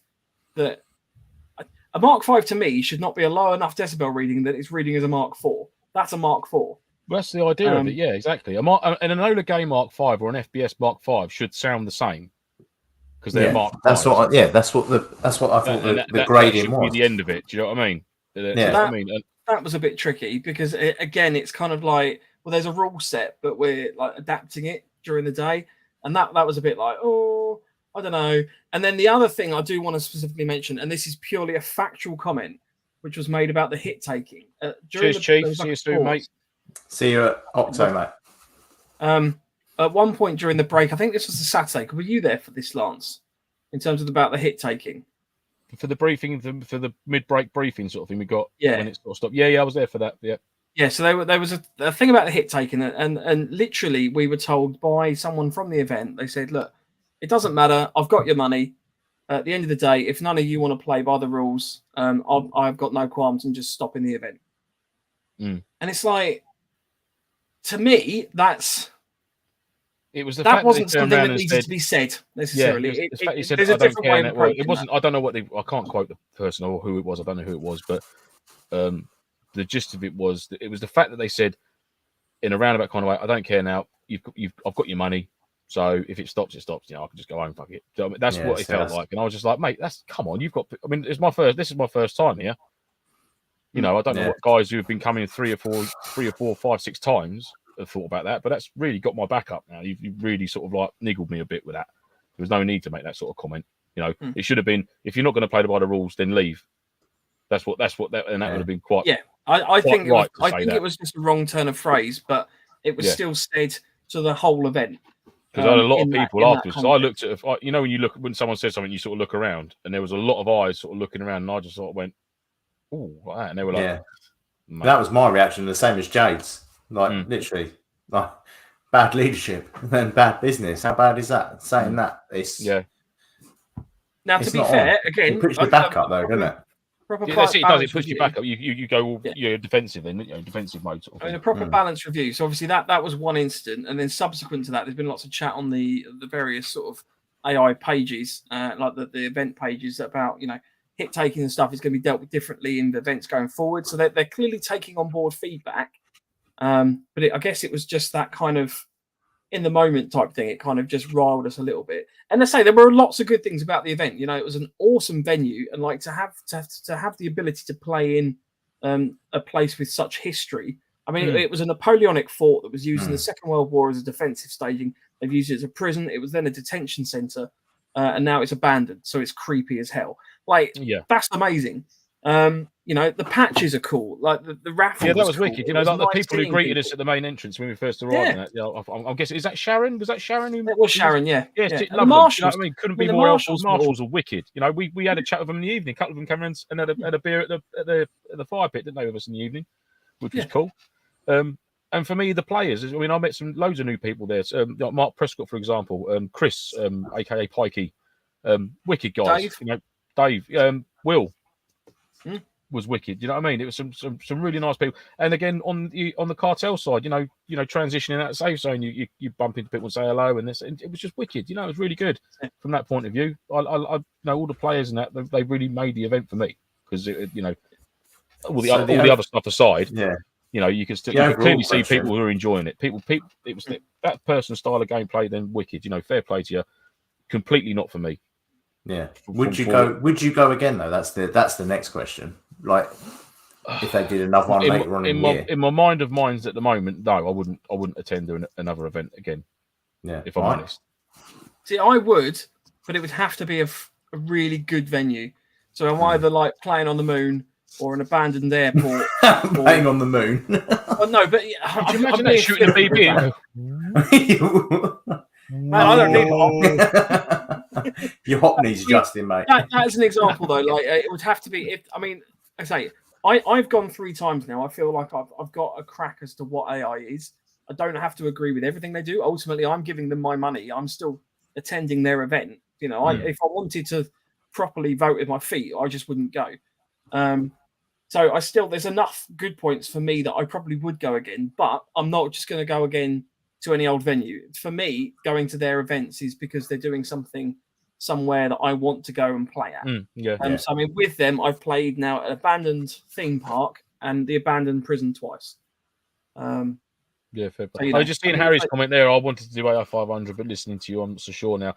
a Mark 5 to me should not be a low enough decibel reading that it's reading as a Mark 4. That's a Mark 4. That's the idea of it. Yeah, exactly. An Enola Gay Mark 5 or an FBS Mark 5 should sound the same because they're Mark 5. That's what. That's what I thought the grading was. Be the end of it. Do you know what I mean? That was a bit tricky because again, it's kind of like, well, there's a rule set, but we're like adapting it during the day, and that was a bit like, oh, I don't know. And then the other thing I do want to specifically mention, and this is purely a factual comment, which was made about the hit taking. Cheers, Chief. See you soon, mate. See you at Octo, mate. At one point during the break, I think this was a Saturday. Were you there for this, Lance? In terms of about the hit taking? For the briefing, for the mid-break briefing sort of thing we got when it sort of stopped. Yeah, I was there for that. Yeah, so there was a thing about the hit taking, and literally we were told by someone from the event, they said, look, it doesn't matter, I've got your money. At the end of the day, if none of you want to play by the rules, I've got no qualms in just stopping the event. And it's like, to me, it was that wasn't something that needed to be said necessarily. Yeah, he said, I don't care. It wasn't. I don't know what I can't quote the person or who it was. I don't know who it was, but the gist of it was that it was the fact that they said in a roundabout kind of way, I don't care now. I've got your money, so if it stops, it stops. I can just go home. Fuck it. That's what it felt like, and I was just like, mate, come on. You've got. I mean, this is my first time here. I don't know what guys who have been coming 3 or 4, 5, 6 times have thought about that, but that's really got my back up now. You've really sort of like niggled me a bit with that. There was no need to make that sort of comment. It should have been, if you're not going to play by the rules, then leave. That would have been quite. Yeah, I think it was just a wrong turn of phrase, but it was still said to the whole event. Because I had a lot of people afterwards. So I looked at, when someone says something, you sort of look around, and there was a lot of eyes sort of looking around, and I just sort of went, "Oh," like that, and they were like, That was my reaction, the same as Jade's. Like literally, like bad leadership and then bad business. How bad is that? Saying that it's Now, to be fair, again, it puts you back up though, doesn't it? It does. It puts you back up. You go, you're defensive then, defensive mode. Sort of I mean, a proper balance review. So obviously that was one incident, and then subsequent to that, there's been lots of chat on the various sort of AI pages, like the event pages about hit taking and stuff is going to be dealt with differently in the events going forward. So they're clearly taking on board feedback. But I guess it was just that kind of in the moment type thing. It kind of just riled us a little bit. And I say there were lots of good things about the event. It was an awesome venue, and like to have the ability to play in a place with such history. I mean, it was a Napoleonic fort that was used in the Second World War as a defensive staging. They've used it as a prison. It was then a detention center, and now it's abandoned. So it's creepy as hell. That's amazing. The patches are cool. Like the raffle. Yeah, that was cool. wicked. Like the people who greeted us at the main entrance when we first arrived. I'm guessing, is that Sharon? Was that Sharon? It was Sharon. Yeah. The Marshals. Couldn't be more helpful. Marshals are wicked. We had a chat with them in the evening. A couple of them came around and had a beer at the fire pit, didn't they, with us in the evening, which was cool. And for me, the players. I mean, I met loads of new people there. Like Mark Prescott, for example. Chris, aka Pikey. Wicked guys. Dave. Will. Was wicked, you know what I mean? It was some really nice people, and again on the cartel side, transitioning out of safe zone, you bump into people and say hello, and it was just wicked. It was really good from that point of view. I know all the players and that they really made the event for me because all the other stuff aside, you can clearly see people who are enjoying it. People, it was that person's style of gameplay, then wicked. Fair play to you. Completely not for me. Yeah. Would you go again though? That's the next question. Like, if they did another one later on in the year. In my mind of minds at the moment, no, I wouldn't attend another event again. Yeah, if I'm honest. See, I would, but it would have to be a really good venue. So I'm either like playing on the moon or an abandoned airport. Playing on the moon. Well, no, but could you imagine that shooting a BB? Man, I don't need Your hop needs adjusting, mate. That's an example, though. Like it would have to be. If I mean, I say I've gone 3 times now. I feel like I've got a crack as to what AI is. I don't have to agree with everything they do. Ultimately, I'm giving them my money. I'm still attending their event. You know, if I wanted to properly vote with my feet, I just wouldn't go. So there's enough good points for me that I probably would go again, but I'm not just going to go again to any old venue. For me, going to their events is because they're doing something somewhere that I want to go and play at. So I mean, with them, I've played now at an abandoned theme park and the abandoned prison twice. Yeah, fair play. So, you know, I just seen Harry's comment there. I wanted to do Ai500, but listening to you, I'm not so sure now.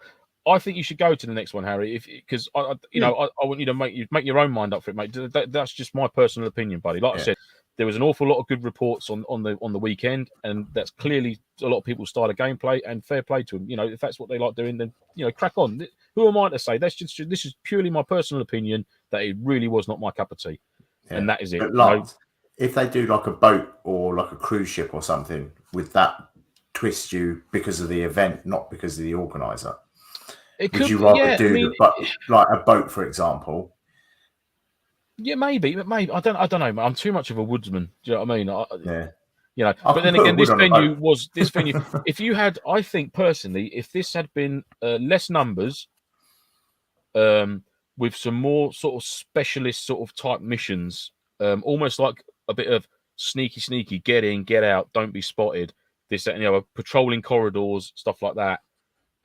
I think you should go to the next one, Harry, because I want you to make your own mind up for it, mate. That's just my personal opinion, buddy. Like I said, there was an awful lot of good reports on the weekend, and that's clearly a lot of people's style of gameplay. And fair play to them. You know, if that's what they like doing, then crack on. Who am I to say? This is purely my personal opinion that it really was not my cup of tea, and that is it. But if they do like a boat or like a cruise ship or something, would that twist you because of the event, not because of the organizer? Would you rather do like a boat, for example? Yeah, maybe, but maybe I don't know. I'm too much of a woodsman. Do you know what I mean? But then again, this venue. If you had, I think personally, if this had been less numbers, with some more sort of specialist sort of type missions, almost like a bit of sneaky, get in, get out, don't be spotted. This, that, and the other, patrolling corridors, stuff like that.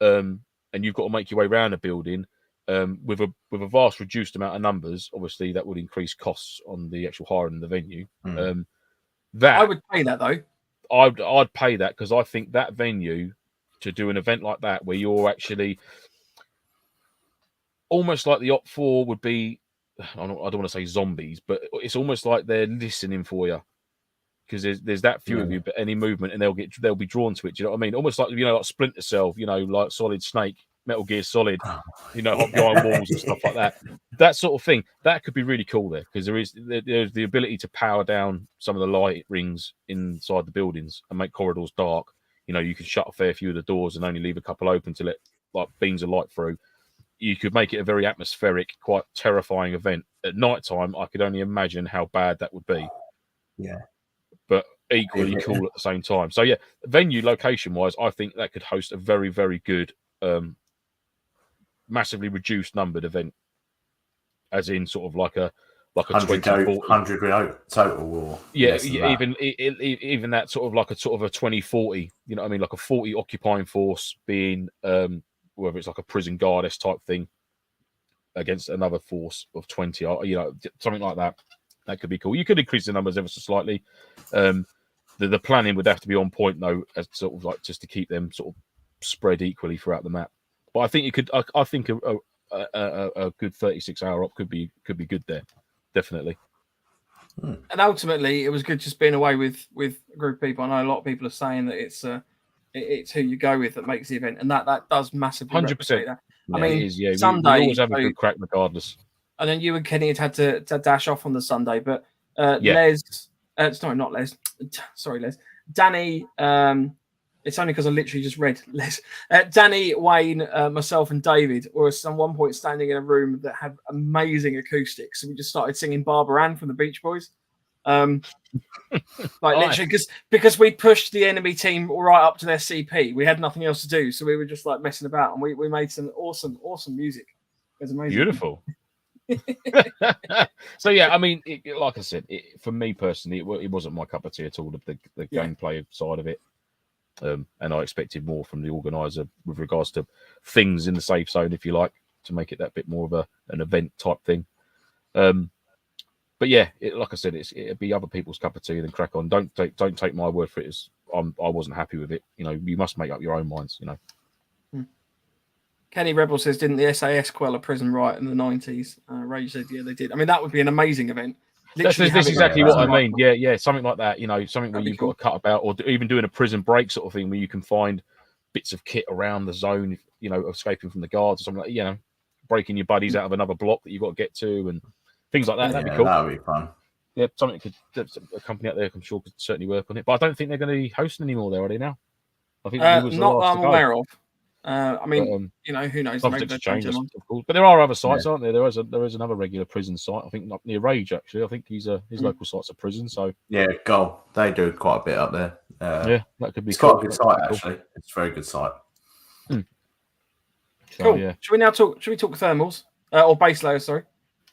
And you've got to make your way around a building with a vast reduced amount of numbers. Obviously, that would increase costs on the actual hiring of the venue. That I would pay that though. I'd pay that because I think that venue to do an event like that where you're actually almost like the Op4 would be. I don't want to say zombies, but it's almost like they're listening for you. Because there's that few of you, but any movement and they'll be drawn to it. Do you know what I mean? Almost like like Splinter Cell, like Solid Snake, Metal Gear Solid, hop behind walls and stuff like that. That sort of thing that could be really cool there because there's the ability to power down some of the light rings inside the buildings and make corridors dark. You can shut a fair few of the doors and only leave a couple open to let like beams of light through. You could make it a very atmospheric, quite terrifying event at night time. I could only imagine how bad that would be. Yeah. But equally cool at the same time. So venue location-wise, I think that could host a very, very good, massively reduced numbered event, as in sort of like a 100 total, or even that sort of a 20-40. You know what I mean? Like a 40 occupying force being whether it's like a prison guard-esque type thing against another force of 20, something like that. That could be cool. You could increase the numbers ever so slightly. The planning would have to be on point though, as sort of like just to keep them sort of spread equally throughout the map. But I think you could. I think a good 36-hour op could be good there, definitely. And ultimately, it was good just being away with a group of people. I know a lot of people are saying that it's who you go with that makes the event, and that does massively 100%. I mean, it is, Sunday, we always have a good crack regardless. And then you and Kenny had to dash off on the Sunday, but Les, not Les. Sorry, Les. Danny. It's only because I literally just read Les. Danny, Wayne, myself, and David were at one point standing in a room that had amazing acoustics, so we just started singing Barbara Ann from the Beach Boys. Literally, because we pushed the enemy team right up to their CP. We had nothing else to do, so we were just like messing about, and we made some awesome music. It was amazing. Beautiful. So I mean, like I said, for me personally, it wasn't my cup of tea at all. The gameplay side of it, and I expected more from the organizer with regards to things in the safe zone, if you like, to make it that bit more of an event type thing. But like I said, it'd be other people's cup of tea. Then crack on. Don't take my word for it. I wasn't happy with it. You must make up your own minds. Kenny Rebel says, didn't the SAS quell a prison riot in the 90s? Rage said, yeah, they did. I mean, that would be an amazing event. This is exactly what I mean. Yeah, something like that. Something where you've got to cut about, or even doing a prison break sort of thing where you can find bits of kit around the zone, escaping from the guards or something like breaking your buddies out of another block that you've got to get to and things like that. That'd be cool. That would be fun. Yeah, something a company out there, I'm sure, could certainly work on it. But I don't think they're going to be hosting anymore there, are they now? I think not that I'm aware of. I mean, who knows? Maybe Subject they to change change, them. of course. But there are other sites, aren't there? There is another regular prison site. I think up near Rage, actually. I think his local site's a prison. So yeah, Goal. They do quite a bit up there. yeah, that could be it's cool. quite a good site, actually. It's a very good site. Cool. So, yeah. Should we talk thermals or base layers? Sorry.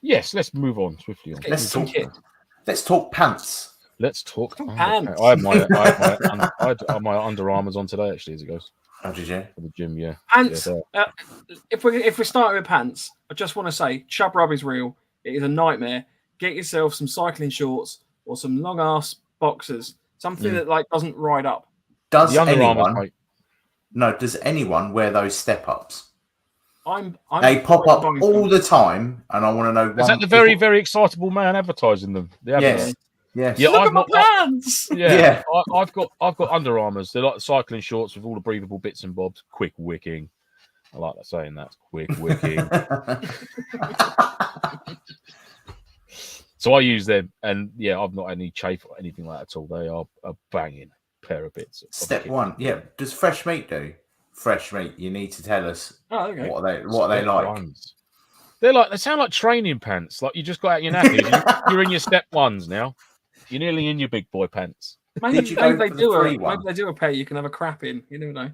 Yes, let's move on swiftly. Let's talk pants. Let's talk pants. I had my Under Armours on today, actually, as it goes. Oh, did you? For the gym, yeah. Pants. Yeah, If we're starting with pants, I just want to say, chub rub is real. It is a nightmare. Get yourself some cycling shorts or some long ass boxers, something that doesn't ride up. Does anyone wear those step ups? They pop up all the time, and I want to know. Is that the very, very excitable man advertising them? Yes. Yeah, look at my pants. I've got Under Armours. They're like cycling shorts with all the breathable bits and bobs. Quick wicking. I like that saying that. Quick wicking. So I use them, and I've not had any chafe or anything like that at all. They are a banging pair of bits. Step one, does fresh meat do? Fresh meat. You need to tell us what are they like. They sound like training pants. Like you just got out your nappies. You're in your step ones now. You're nearly in your big boy pants. Maybe they do a pair you can have a crap in. You never know.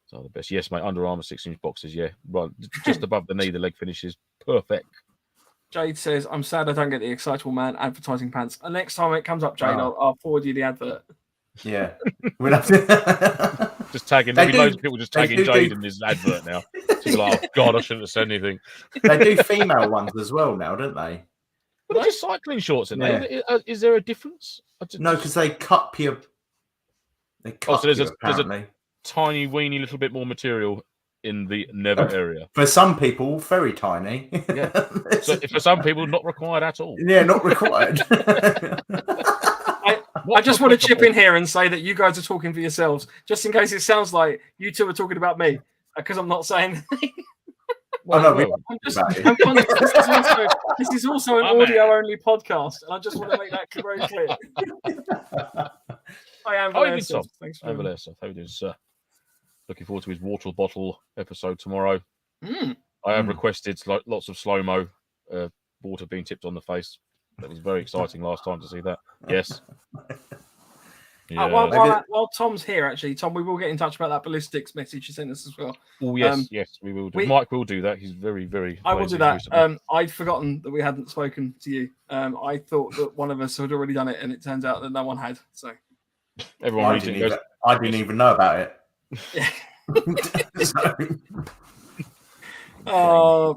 So the best. Yes, mate. Under Armour 6-inch boxes. Yeah, right, just above the knee. The leg finish is perfect. Jade says, "I'm sad I don't get the excitable man advertising pants. And next time it comes up, Jade, I'll forward you the advert." Yeah, we'll have to just tagging. Maybe loads of people just tagging Jade in this advert now. She's like, "Oh God, I shouldn't have said anything." They do female ones as well now, don't they? But they're just cycling shorts, in there. Is there a difference? No, because they cup you. So there's a tiny, weeny little bit more material in the nether area. For some people, very tiny. Yeah. So for some people, not required at all. Yeah, not required. I just want to chip in here and say that you guys are talking for yourselves, just in case it sounds like you two are talking about me, because I'm not saying. This is also an audio-only podcast, and I just want to make that very clear. I am Airsoft. Thanks for Airsoft. How are you doing, sir? Looking forward to his water bottle episode tomorrow. I have requested lots of slow-mo water being tipped on the face. That was very exciting last time to see that. Yes. Yeah. While Tom's here, actually, Tom, we will get in touch about that ballistics message you sent us as well. Oh, yes, yes, we will do. Mike will do that. He's very, very. I will do that. I'd forgotten that we hadn't spoken to you. I thought that one of us had already done it, and it turns out that no one had. So everyone I didn't even know about it. Yeah.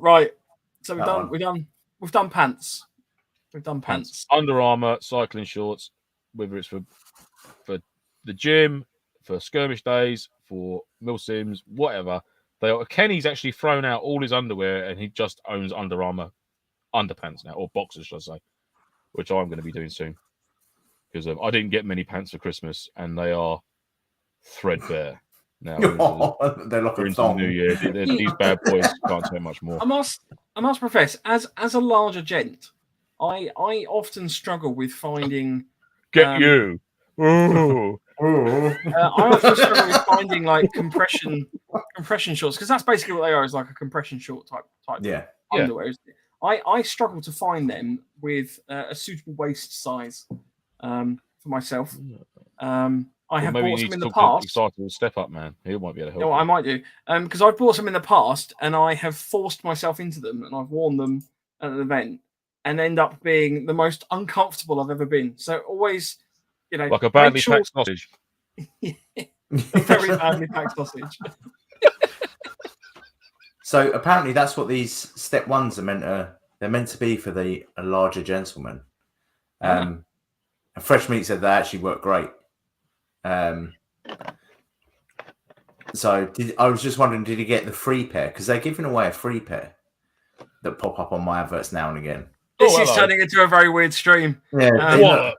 Right. So we've done pants. We've done pants. Under Armour, cycling shorts, whether it's for the gym, for skirmish days, for MilSims, whatever. Kenny's actually thrown out all his underwear and he just owns Under Armour underpants now, or boxers, should I say, which I'm going to be doing soon. Because I didn't get many pants for Christmas and they are threadbare. Now they're like a thong. New Year. These bad boys can't take much more. I must profess, as a larger gent, I often struggle with finding. You. Ooh. I often struggle with finding like compression shorts, because that's basically what they are, is like a compression short type underwear. Yeah. I struggle to find them with a suitable waist size for myself. I have bought some in the past. Excitable step up, man. He might be able to help. No, I might do, because I've bought some in the past and I have forced myself into them, and I've worn them at an event and end up being the most uncomfortable I've ever been. So always, like a badly packed sausage. A very badly packed sausage. So apparently that's what these step ones are meant to. They're meant to be for a larger gentleman. And Fresh Meat said they actually work great. So I was just wondering, did he get the free pair? Because they're giving away a free pair that pop up on my adverts now and again. This is turning into a very weird stream. Yeah.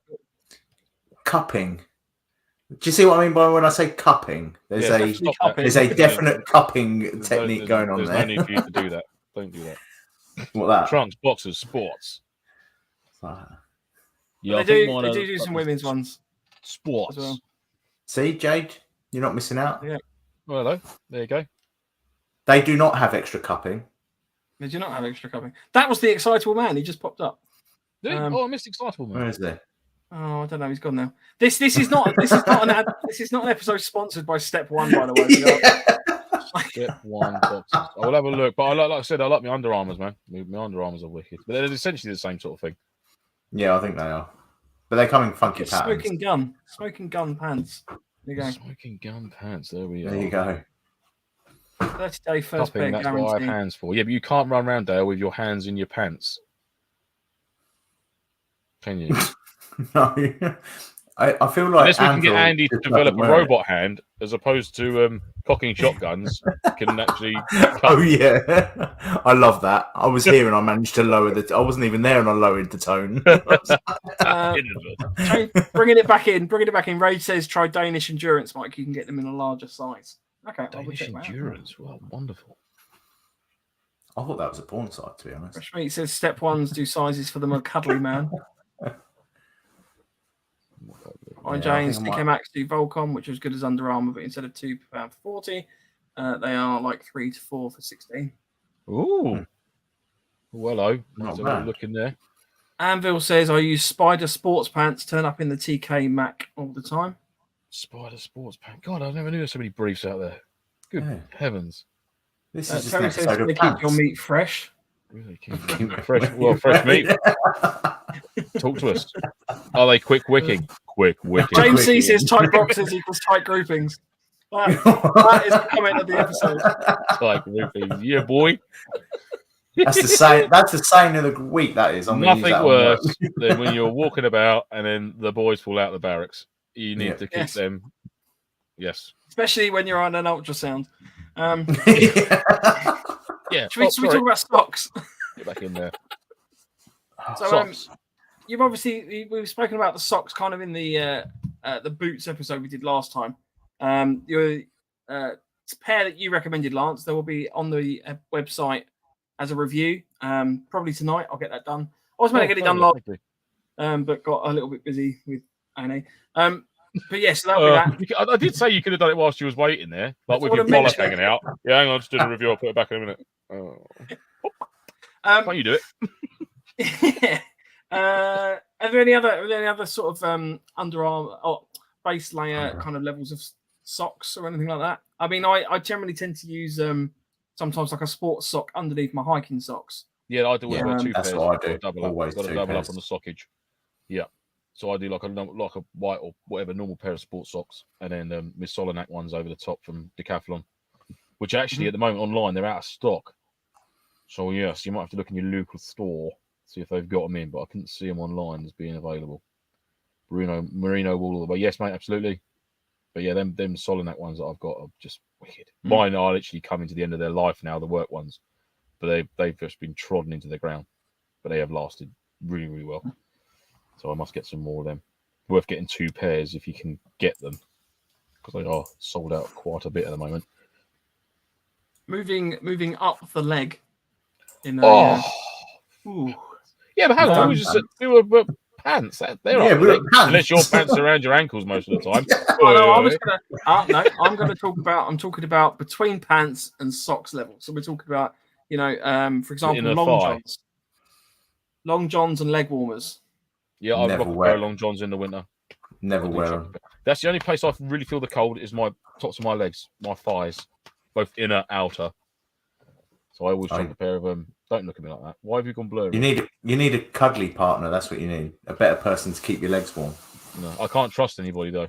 Cupping. Do you see what I mean by when I say cupping? There's a definite cupping technique going on there. There's no need for you to do that. Don't do that. What that? Trunks, boxers, sports. Yeah, they do some women's ones. Sports. Well. See, Jade, you're not missing out. Yeah. Well, hello. There you go. They do not have extra cupping. They do not have extra cupping. That was the excitable man. He just popped up. Oh, I missed excitable man. Where is he? Oh, I don't know. He's gone now. This is not an episode sponsored by Step One, by the way. Step One boxes. I will have a look, but like I said, I like my Under Armours, man. My Under Armours are wicked, but they're essentially the same sort of thing. Yeah, I think they are, but they come in funky patterns. Smoking gun pants. There you go. Smoking gun pants. There we are. There you go. 30-day first Cupping, pair that's what I have guarantee. hands for. Yeah, but you can't run around, Dale, with your hands in your pants. Can you? No. I feel like unless we can get Andy to develop a robot hand as opposed to cocking shotguns, can actually. Oh yeah, I love that. I was here and I managed to lower the. I wasn't even there and I lowered the tone. Bringing it back in. Rage says try Danish endurance, Mike. You can get them in a larger size. Okay, Danish endurance. Wow, wonderful. I thought that was a porn site, to be honest. Fresh Meat says Step Ones do sizes for the McCuddly man. James, TK Maxx do Volcom, which is as good as Under Armour, but instead of £2 for 40, they are like 3 to 4 for 16. Ooh. Well, hello. Let's have a look in there. Anvil says I use Spider sports pants, turn up in the TK Mac all the time. Spider sports pants. God, I never knew there were so many briefs out there. Good heavens. This is Terry says they keep your meat fresh. Really keep fresh. Well, fresh meat. Talk to us. Are they quick wicking? Quick wicking. James C says tight boxes equals tight groupings. That is the comment of the episode. Tight groupings. Yeah, boy. That's the saying. That's the saying of the week. That is. Nothing worse than when you're walking about and then the boys fall out of the barracks. You need to keep them. Yes. Especially when you're on an ultrasound. Yeah. Should we talk about stocks? Get back in there. So, socks. We've spoken about the socks kind of in the boots episode we did last time. Your pair that you recommended, Lance, there will be on the website as a review. Probably tonight. I'll get that done. I was meant to get it done live, but got a little bit busy with Annie. But yes, that'll be that. I did say you could have done it whilst you was waiting there, like with your collar hanging out. Yeah, hang on, just did a review. I'll put it back in a minute. Oh. Why don't you do it? Are there any other sort of underarm or base layer kind of levels of socks or anything like that? I mean, I generally tend to use sometimes like a sports sock underneath my hiking socks. Yeah, I do wear 2 pairs. That's what I do. Always got to double up on the sockage. Yeah. So I do like a white or whatever normal pair of sports socks, and then my Solonac ones over the top from Decathlon, which actually at the moment online they're out of stock. So yes, you might have to look in your local store, see if they've got them in, but I couldn't see them online as being available. Merino wool all the way. Yes, mate, absolutely. But yeah, them Solonac ones that I've got are just wicked. Mine are literally coming to the end of their life now, the work ones, but they've just been trodden into the ground, but they have lasted really, really well. So I must get some more of them. Worth getting 2 pairs if you can get them, because they are sold out quite a bit at the moment. Moving up the leg. In yeah, but how long was they were pants? They're pants. Unless your pants are around your ankles most of the time. I'm talking about between pants and socks level. So we're talking about, for example, long johns and leg warmers. Yeah, I rock a pair of long johns in the winter. Never wear them. That's the only place I really feel the cold is my tops of my legs, my thighs, both inner, outer. So I always chuck a pair of them. Don't look at me like that. Why have you gone blurry? You need a cuddly partner. That's what you need. A better person to keep your legs warm. No, I can't trust anybody though.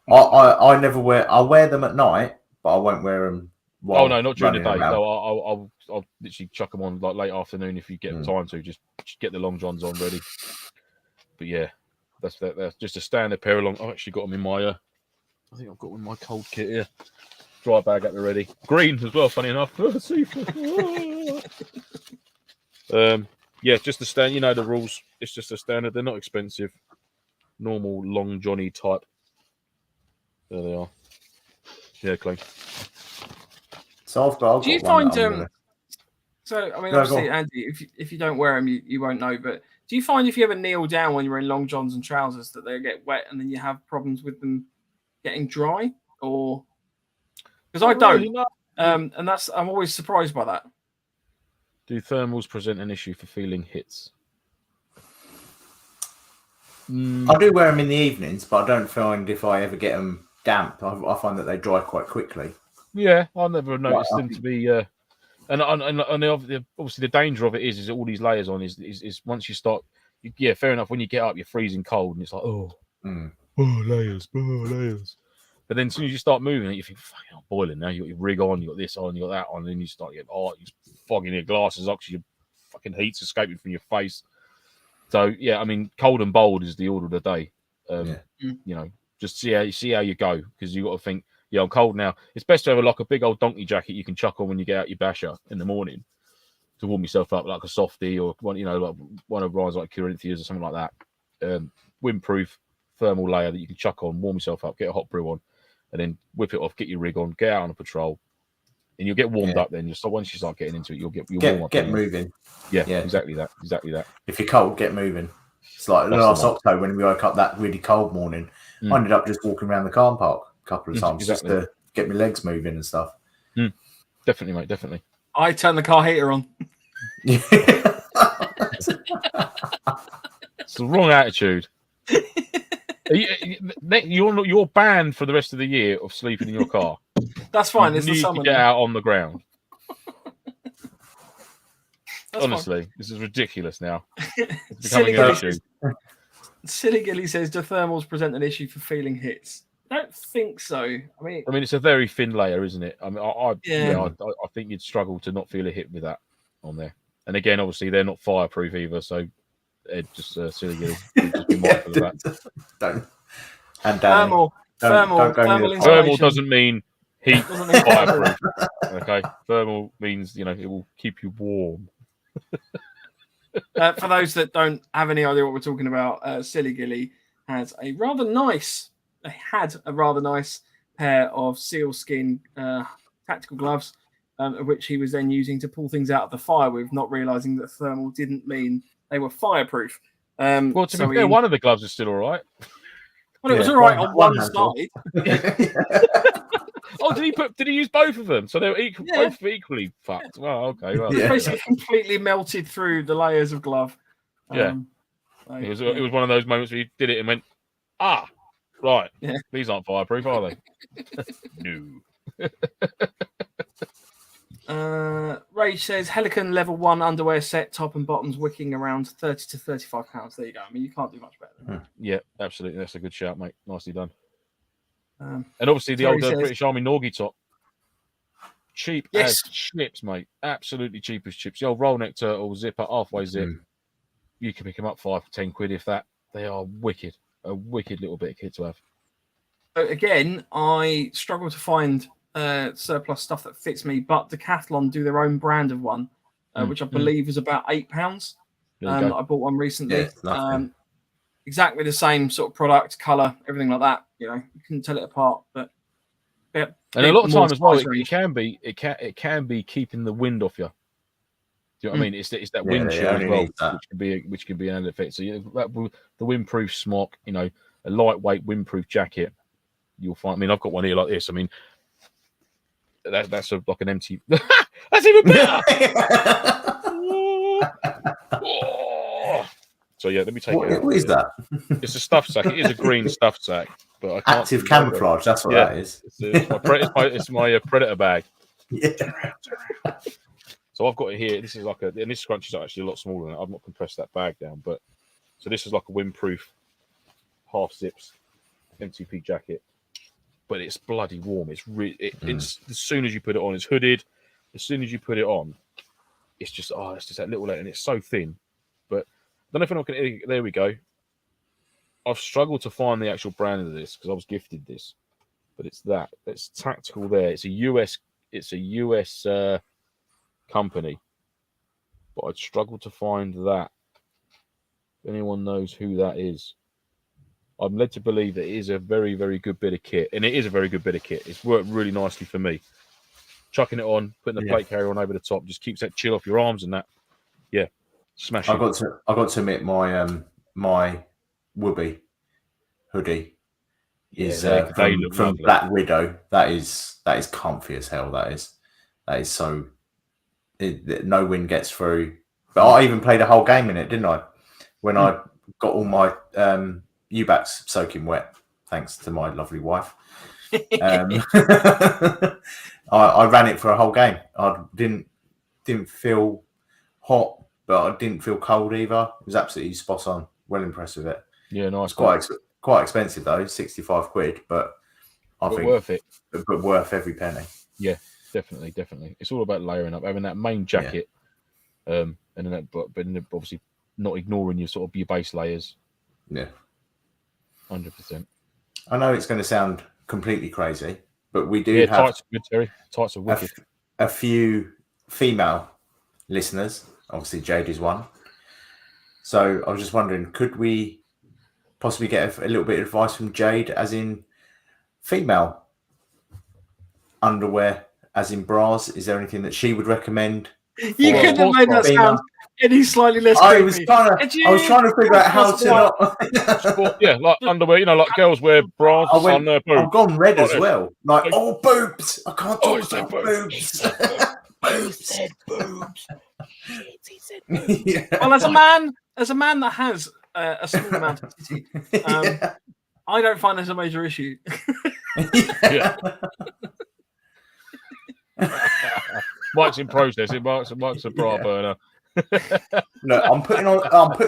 I never wear. I wear them at night, but I won't wear them. Oh no, not during the day. No, I'll literally chuck them on like late afternoon if you get the time to. Just get the long johns on ready. But yeah, that's just a standard pair of long. I've actually got them in my. I think I've got one in my cold kit here. Dry bag at the ready. Green as well. Funny enough. Yeah, just the stand. You know the rules. It's just a standard. They're not expensive. Normal long Johnny type. There they are. Yeah, clean. So I've got do you find so I mean, obviously, Andy, if you don't wear them, you won't know. But Do you find if you ever kneel down when you're in long johns and trousers that they get wet and then you have problems with them getting dry? Or because I don't, really, no. and I'm always surprised by that. Do thermals present an issue for feeling hits? I do wear them in the evenings, but I don't find if I ever get them damp, I find that they dry quite quickly. Yeah, I never noticed them to be. And obviously the danger of it is all these layers on is once you start. Yeah, fair enough. When you get up, you're freezing cold, and it's like layers. But then as soon as you start moving it, you think, fucking, I'm boiling now. You got your rig on, you got this on, you got that on, and then you start getting you're fogging your glasses up, because your fucking heat's escaping from your face. So yeah, I mean, cold and bold is the order of the day. You know, just see how you go, because you got to think, yeah, I'm cold now. It's best to have a big old donkey jacket you can chuck on when you get out your basher in the morning to warm yourself up, like a softie or one, like one of Ryan's like Corinthians or something like that. Windproof thermal layer that you can chuck on, warm yourself up, get a hot brew on, and then whip it off, get your rig on, get out on a patrol, and you'll get warmed up. Then once you start getting into it, you'll warm up. Get moving. Yeah, exactly that. If you're cold, get moving. It's like last October when we woke up that really cold morning. I ended up just walking around the car park a couple of times just to get my legs moving and stuff. Definitely, mate. Definitely. I turn the car heater on. It's the wrong attitude. You're banned for the rest of the year of sleeping in your car. That's fine. It's you the need summer. to get out on the ground. That's Honestly, fine. This is ridiculous now. It's becoming an issue. Silly Gilly says, do thermals present an issue for feeling hits? I don't think so. I mean, it's a very thin layer, isn't it? I mean, I think you'd struggle to not feel a hit with that on there. And again, obviously, they're not fireproof either, so just Silly Gilly. Just be mindful of that. Don't. And thermal doesn't mean heat. Doesn't mean fireproof. Okay, thermal means it will keep you warm. For those that don't have any idea what we're talking about, Silly Gilly had a rather nice pair of sealskin tactical gloves, of which he was then using to pull things out of the fire with, not realizing that thermal didn't mean they were fireproof. Well, to be fair, one of the gloves is still all right. Well, it was all right on one side. Oh, did he use both of them? So they were both equally fucked. Well, okay. Well, basically completely melted through the layers of glove. It was one of those moments where you did it and went, right. Yeah. These aren't fireproof, are they? No. Ray says Helican level 1 underwear set, top and bottoms, wicking around 30 to 35 pounds. There you go. I mean, you can't do much better than that. Yeah, absolutely. That's a good shout, mate. Nicely done. And obviously the old British Army Norgie top. Cheap as chips, mate. Absolutely cheap as chips. The old roll neck turtle, zipper, halfway zip. You can pick them up 5 to 10 quid if that. They are wicked. A wicked little bit of kit to have. So again, I struggle to find surplus stuff that fits me, but Decathlon do their own brand of one, which I believe is about £8. I bought one recently. Exactly the same sort of product, colour, everything like that. You can tell it apart, but and a lot of time as well, it can be keeping the wind off you. Do you know what I mean? It's that wind chill as well, which can be an effect. So the windproof smock, a lightweight windproof jacket. You'll find. I mean, I've got one here like this. I mean, that's like an empty. That's even better. So yeah, let me take it. What is that? It's a stuff sack. It is a green stuff sack, but I can't active camouflage. That's what that is. It's my predator bag. Yeah. So I've got it here. This is and this scrunch is actually a lot smaller than that. I've not compressed that bag down, but so this is like a windproof half zips MTP jacket, but it's bloody warm. It's it's as soon as you put it on, it's hooded. As soon as you put it on, it's just that little layer, and it's so thin. But I don't know if I'm there we go. I've struggled to find the actual brand of this because I was gifted this, but it's tactical there. It's a US company, but I'd struggled to find that. If anyone knows who that is, I'm led to believe that it is a very, very good bit of kit, and it is a very good bit of kit. It's worked really nicely for me. Chucking it on, putting the plate carrier on over the top, just keeps that chill off your arms and that. Yeah, Smashing. I got to admit my Whoopi hoodie is they look from lovely. Black Widow. That is comfy as hell. That is so. No wind gets through. But I even played a whole game in it, didn't I? When I got all my U-backs soaking wet, thanks to my lovely wife. I ran it for a whole game. I didn't feel hot, but I didn't feel cold either. It was absolutely spot on. Well impressed with it. Yeah, nice. It's quite expensive though, £65, but I think worth it. But worth every penny. Yeah, definitely. It's all about layering up, having that main jacket, and then but then obviously not ignoring your sort of your base layers. Yeah, 100%. I know it's going to sound completely crazy, but we do have tights are good, Terry. Tights are wicked. A few female listeners. Obviously, Jade is one. So I was just wondering, could we possibly get a little bit of advice from Jade, as in female underwear, as in bras? Is there anything that she would recommend? You couldn't have made that sound any slightly less creepy. I was trying to figure out how to not. Yeah, like underwear. Like girls wear bras on their boobs. I've gone red as well. Like, boobs! I can't talk about boobs. Boobs. Boobs. Well, as a man that has a small amount of titty, I don't find this a major issue. Mike's in process. Mike's a bra burner. No, I'm putting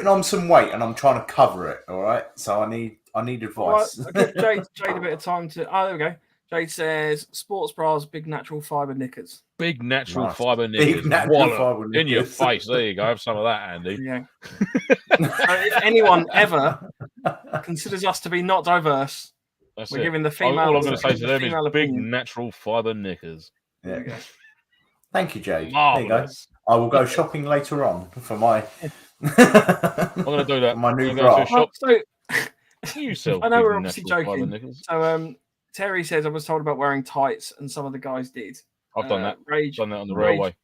on some weight and I'm trying to cover it. All right, so I need advice. Right, I'll give Jade a bit of time to. Oh, there we go. Jade says sports bras, big natural fibre knickers. Big natural fibre knickers. In your face. There you go. Have some of that, Andy. Yeah. If anyone ever considers us to be not diverse, we're giving the female. All I'm going to say to them is big natural fibre knickers. Yeah. Thank you, Jade. Marvelous. There you go. I will go shopping later on for my. I'm going to do that. My new bra. I know we're obviously joking. So Terry says I was told about wearing tights, and some of the guys did. I've done that. Done that on the railway.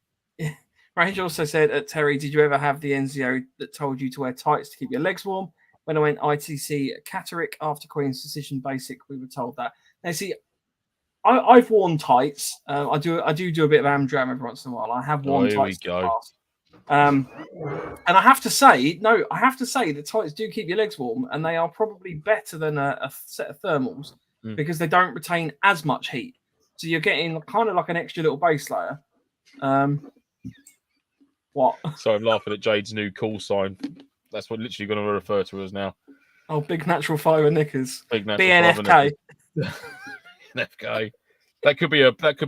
Rage also said, Terry, did you ever have the NZO that told you to wear tights to keep your legs warm? When I went ITC Catterick after Queen's Decision Basic, we were told that. Now, see, I've worn tights. I do a bit of Amdram every once in a while. I have worn tights. Here we go. And I have to say that tights do keep your legs warm, and they are probably better than a set of thermals because they don't retain as much heat. So you're getting kind of like an extra little base layer. What? So I'm laughing at Jade's new call sign. That's what literally going to refer to us now. Oh, big natural fibre knickers. Big natural BNFK. NFK. That could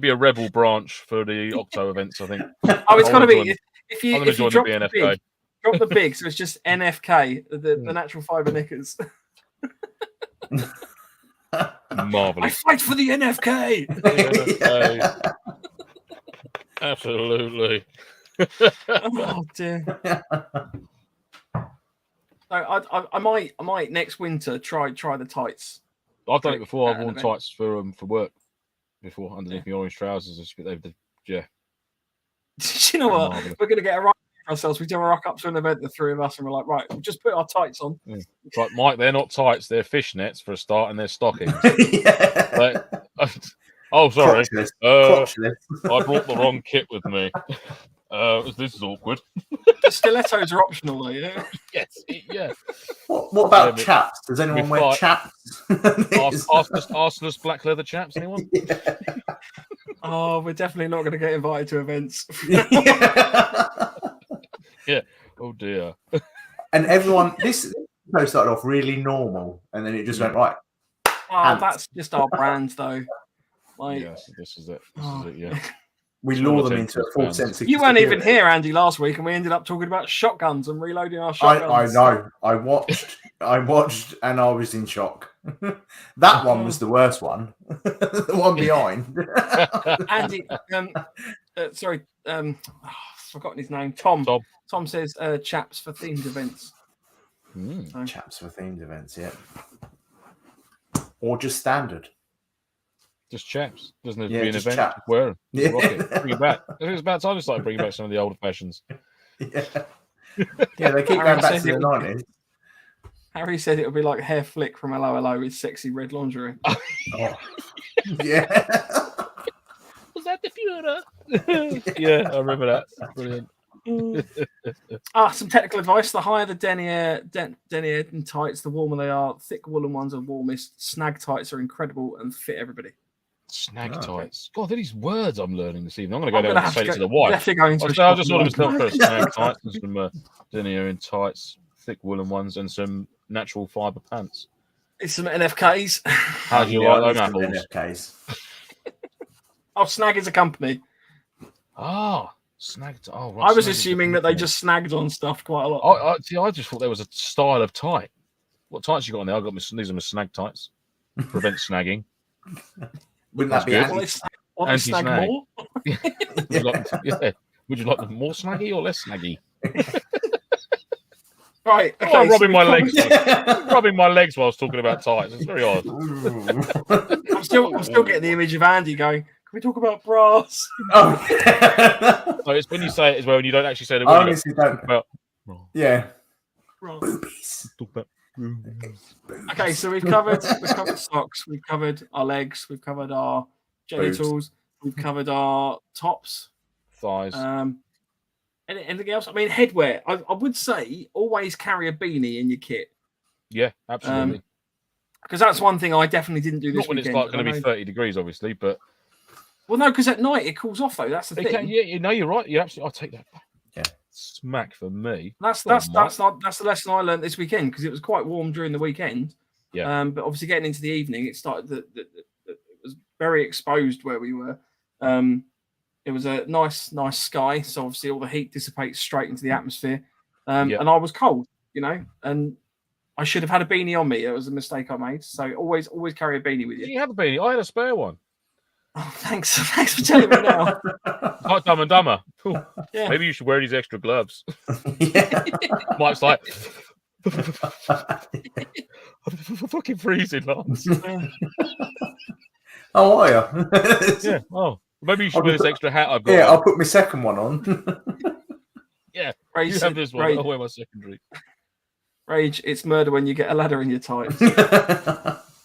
be a rebel branch for the Octo events, I think. Oh, it's got to be. If you drop the BNFK. Drop the big, so it's just NFK, the natural fibre knickers. Marvelous. I fight for the NFK. NFK. Absolutely. Oh dear. I might next winter try the tights. I've done it before. I've worn tights for work before underneath my orange trousers. Yeah. You know what? We're gonna get a rock ourselves. We do a rock up to an event, the three of us, and we're like, right, we'll just put our tights on. Yeah. It's like, Mike, they're not tights, they're fishnets for a start, and they're stockings. Oh, sorry. I brought the wrong kit with me. This is awkward. The stilettos are optional, though, yeah? Yes, yeah. What about chaps? Does anyone wear chaps? Arsenal's black leather chaps, anyone? Yeah. Oh, we're definitely not going to get invited to events. Yeah. Oh, dear. And everyone, this started off really normal, and then it just went right. Oh, that's just our brand, though. Like, yes, this is it. Yeah. We lure them into a full sense of. You weren't even here, Andy, last week, and we ended up talking about shotguns and reloading our shotguns. I know. I watched, and I was in shock. That one was the worst one. The one behind. Andy, sorry, I've forgotten his name. Tom says chaps for themed events. Chaps for themed events, yeah. Or just standard. Just chaps. Doesn't have to be an event. Chaps. Wear them. Yeah. Bring it back. It was about time to start bringing back some of the older fashions. Yeah. Yeah, they keep going back to the 90s. Harry said it would be like hair flick from Hello Hello with sexy red lingerie. Oh. Yeah. Was that the Fuhrer? Yeah, I remember that. Brilliant. Some technical advice. The higher the denier and tights, the warmer they are. Thick woolen ones are warmest. Snag tights are incredible and fit everybody. Snag tights. God, these words I'm learning this evening. I'm going to go down and say it to the wife. I just thought it was snag tights and some denier in tights, thick woolen ones, and some natural fibre pants. It's some NFKs. How do you like those apples? NFKs. Snag is a company. Snagged. Oh, right. I was assuming that they just snagged on stuff quite a lot. I just thought there was a style of tight. What tights you got on there? These are my snag tights. Prevent snagging. Wouldn't that be good? Anti-snag more? Would you like them more snaggy or less snaggy? Right. Okay, I'm rubbing my legs. Rubbing my legs while I was talking about tights. It's very odd. I'm still getting the image of Andy going, can we talk about bras? Oh. So it's when you say it as well, and you don't actually say the I word. honestly don't. About, Yeah. Boobies. Talk about Okay, so we've covered socks, we've covered our legs, we've covered our genitals, we've covered our tops, thighs. Anything else? I mean, headwear. I would say always carry a beanie in your kit. Yeah, absolutely. Because that's one thing I definitely didn't do this Not when weekend. it's like going to be 30 degrees, obviously, but well, no, because at night it cools off though. That's the thing. Yeah, you're right. You absolutely. I'll take that back. Yeah, smack for me. That's the lesson I learned this weekend because it was quite warm during the weekend. Yeah. But obviously getting into the evening, it started. It was very exposed where we were. It was a nice sky, so obviously all the heat dissipates straight into the atmosphere. And I was cold, and I should have had a beanie on me. It was a mistake I made. So always carry a beanie with you. You have a beanie. I had a spare one. Oh, thanks for telling me now. Like Dumb and Dumber. Yeah. Maybe you should wear these extra gloves. Yeah. Mike's like, fucking freezing, Lance. How are you? Yeah. Oh, maybe you should wear this extra hat I've got. Yeah, I'll put my second one on. Yeah. Rage, you have this one. Rage. I'll wear my secondary. Rage, it's murder when you get a ladder in your tights.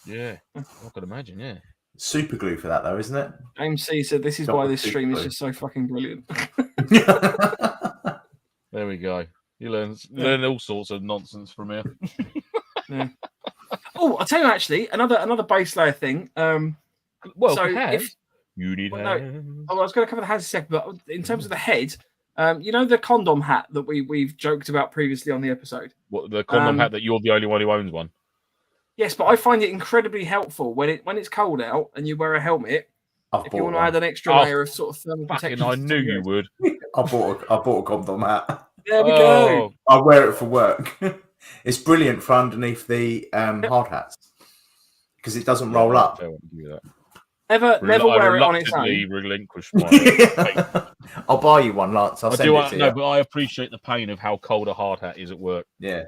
Yeah. I could imagine, yeah. Super glue for that, though, isn't it? James C said, this is why this stream is just so fucking brilliant. There we go. You learn all sorts of nonsense from here. Yeah. Oh, I'll tell you actually, another base layer thing. Well, so you need hands. I was going to cover the hands in a second, but in terms of the head, the condom hat that we've joked about previously on the episode. What, the condom hat that you're the only one who owns one? Yes, but I find it incredibly helpful when it's cold out and you wear a helmet. If you want to add an extra layer of sort of thermal protection. I knew you would. I bought a condom hat. There we go. I wear it for work. It's brilliant for underneath the hard hats because it doesn't roll up. Never wear it on its own. Relinquish my I'll buy you one, Lance. I'll send it to you. No, but I appreciate the pain of how cold a hard hat is at work. Yeah.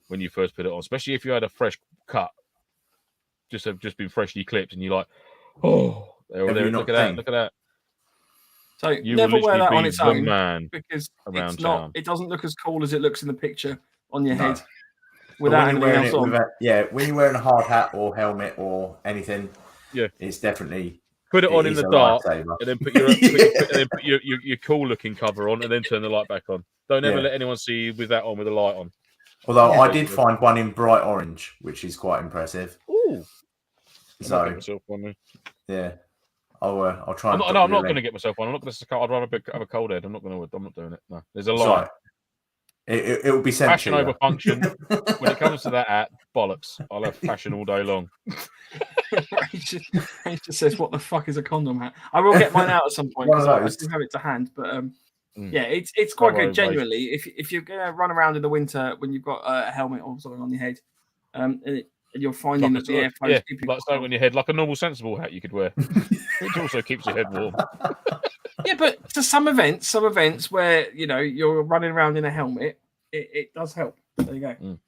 When you first put it on, especially if you had a fresh cut, just been freshly clipped, and you're like, oh, look at that. So you never wear that on its own, man, because around it's not. Town. It doesn't look as cool as it looks in the picture on your head. Without anything else on. When you're wearing a hard hat or helmet or anything, it's definitely put it on in the dark, and then put your cool looking cover on, and then turn the light back on. Don't ever let anyone see you with that on with the light on. Although I did find one in bright orange, which is quite impressive. Ooh. So yeah, I'll try. I'm not going to get myself one. I'm not going to. I'd rather have a cold head. I'm not doing it. No, there's a line. It will be sent fashion over function. When it comes to that hat, bollocks. I'll have fashion all day long. He just says, "What the fuck is a condom hat?" I will get mine out at some point because I do have it to hand. But yeah, it's quite good. Genuinely, if you're gonna run around in the winter when you've got a helmet or something on your head, and you're finding that the airflow keeping like something on your head, like a normal sensible hat you could wear, which also keeps your head warm. Yeah, but to some events where you're running around in a helmet, it does help. There you go.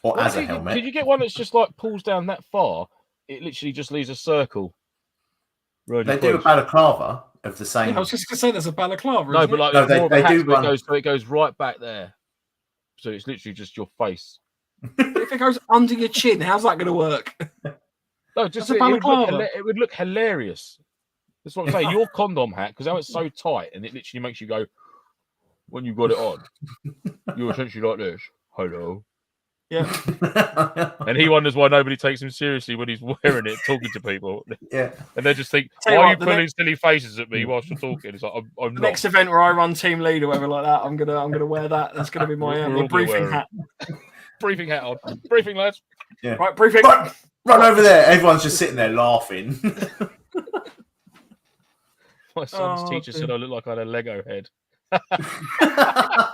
Or as a helmet. Did you get one that's just like pulls down that far? It literally just leaves a circle. They do a balaclava of the same. Yeah, I was just going to say there's a balaclava. No, but like they do it goes right back there. so it's literally just your face. If it goes under your chin, how's that going to work? No, just That's a balaclava. it would look hilarious. That's what I'm saying. Your condom hat, because how it's so tight and it literally makes you go, when you got it on, you're essentially like this. Hello. Yeah. And he wonders why nobody takes him seriously when he's wearing it, talking to people. Yeah. And they just think, Tell you why are what, you pulling silly faces at me whilst you're talking? It's like, I'm The not. next event where I run team lead or whatever like that, I'm gonna wear that. That's gonna be my, We're my all gonna briefing wear hat. Briefing hat on. Briefing, lads. Yeah. Right, briefing. Run over there. Everyone's just sitting there laughing. My son's teacher said I look like I had a Lego head. I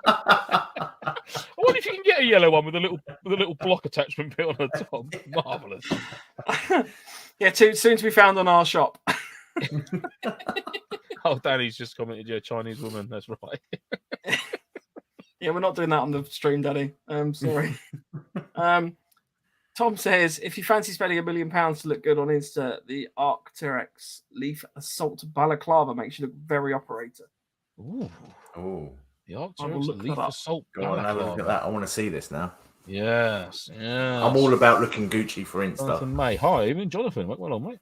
wonder if you can get a yellow one with a little block attachment bit on the top. Marvelous. Yeah, soon to be found on our shop. Oh, Danny's just commented, yeah, Chinese woman. That's right. Yeah, we're not doing that on the stream, Daddy. Sorry. Tom says, if you fancy spending £1 million to look good on Insta, the Arcteryx Leaf Assault Balaclava makes you look very operator. Ooh. Oh. The Arcteryx Leaf Assault Go on, have a look Balaclava. at that. I want to see this now. Yes. I'm all about looking Gucci for Insta. Jonathan May. Hi, even Jonathan. Well on, mate.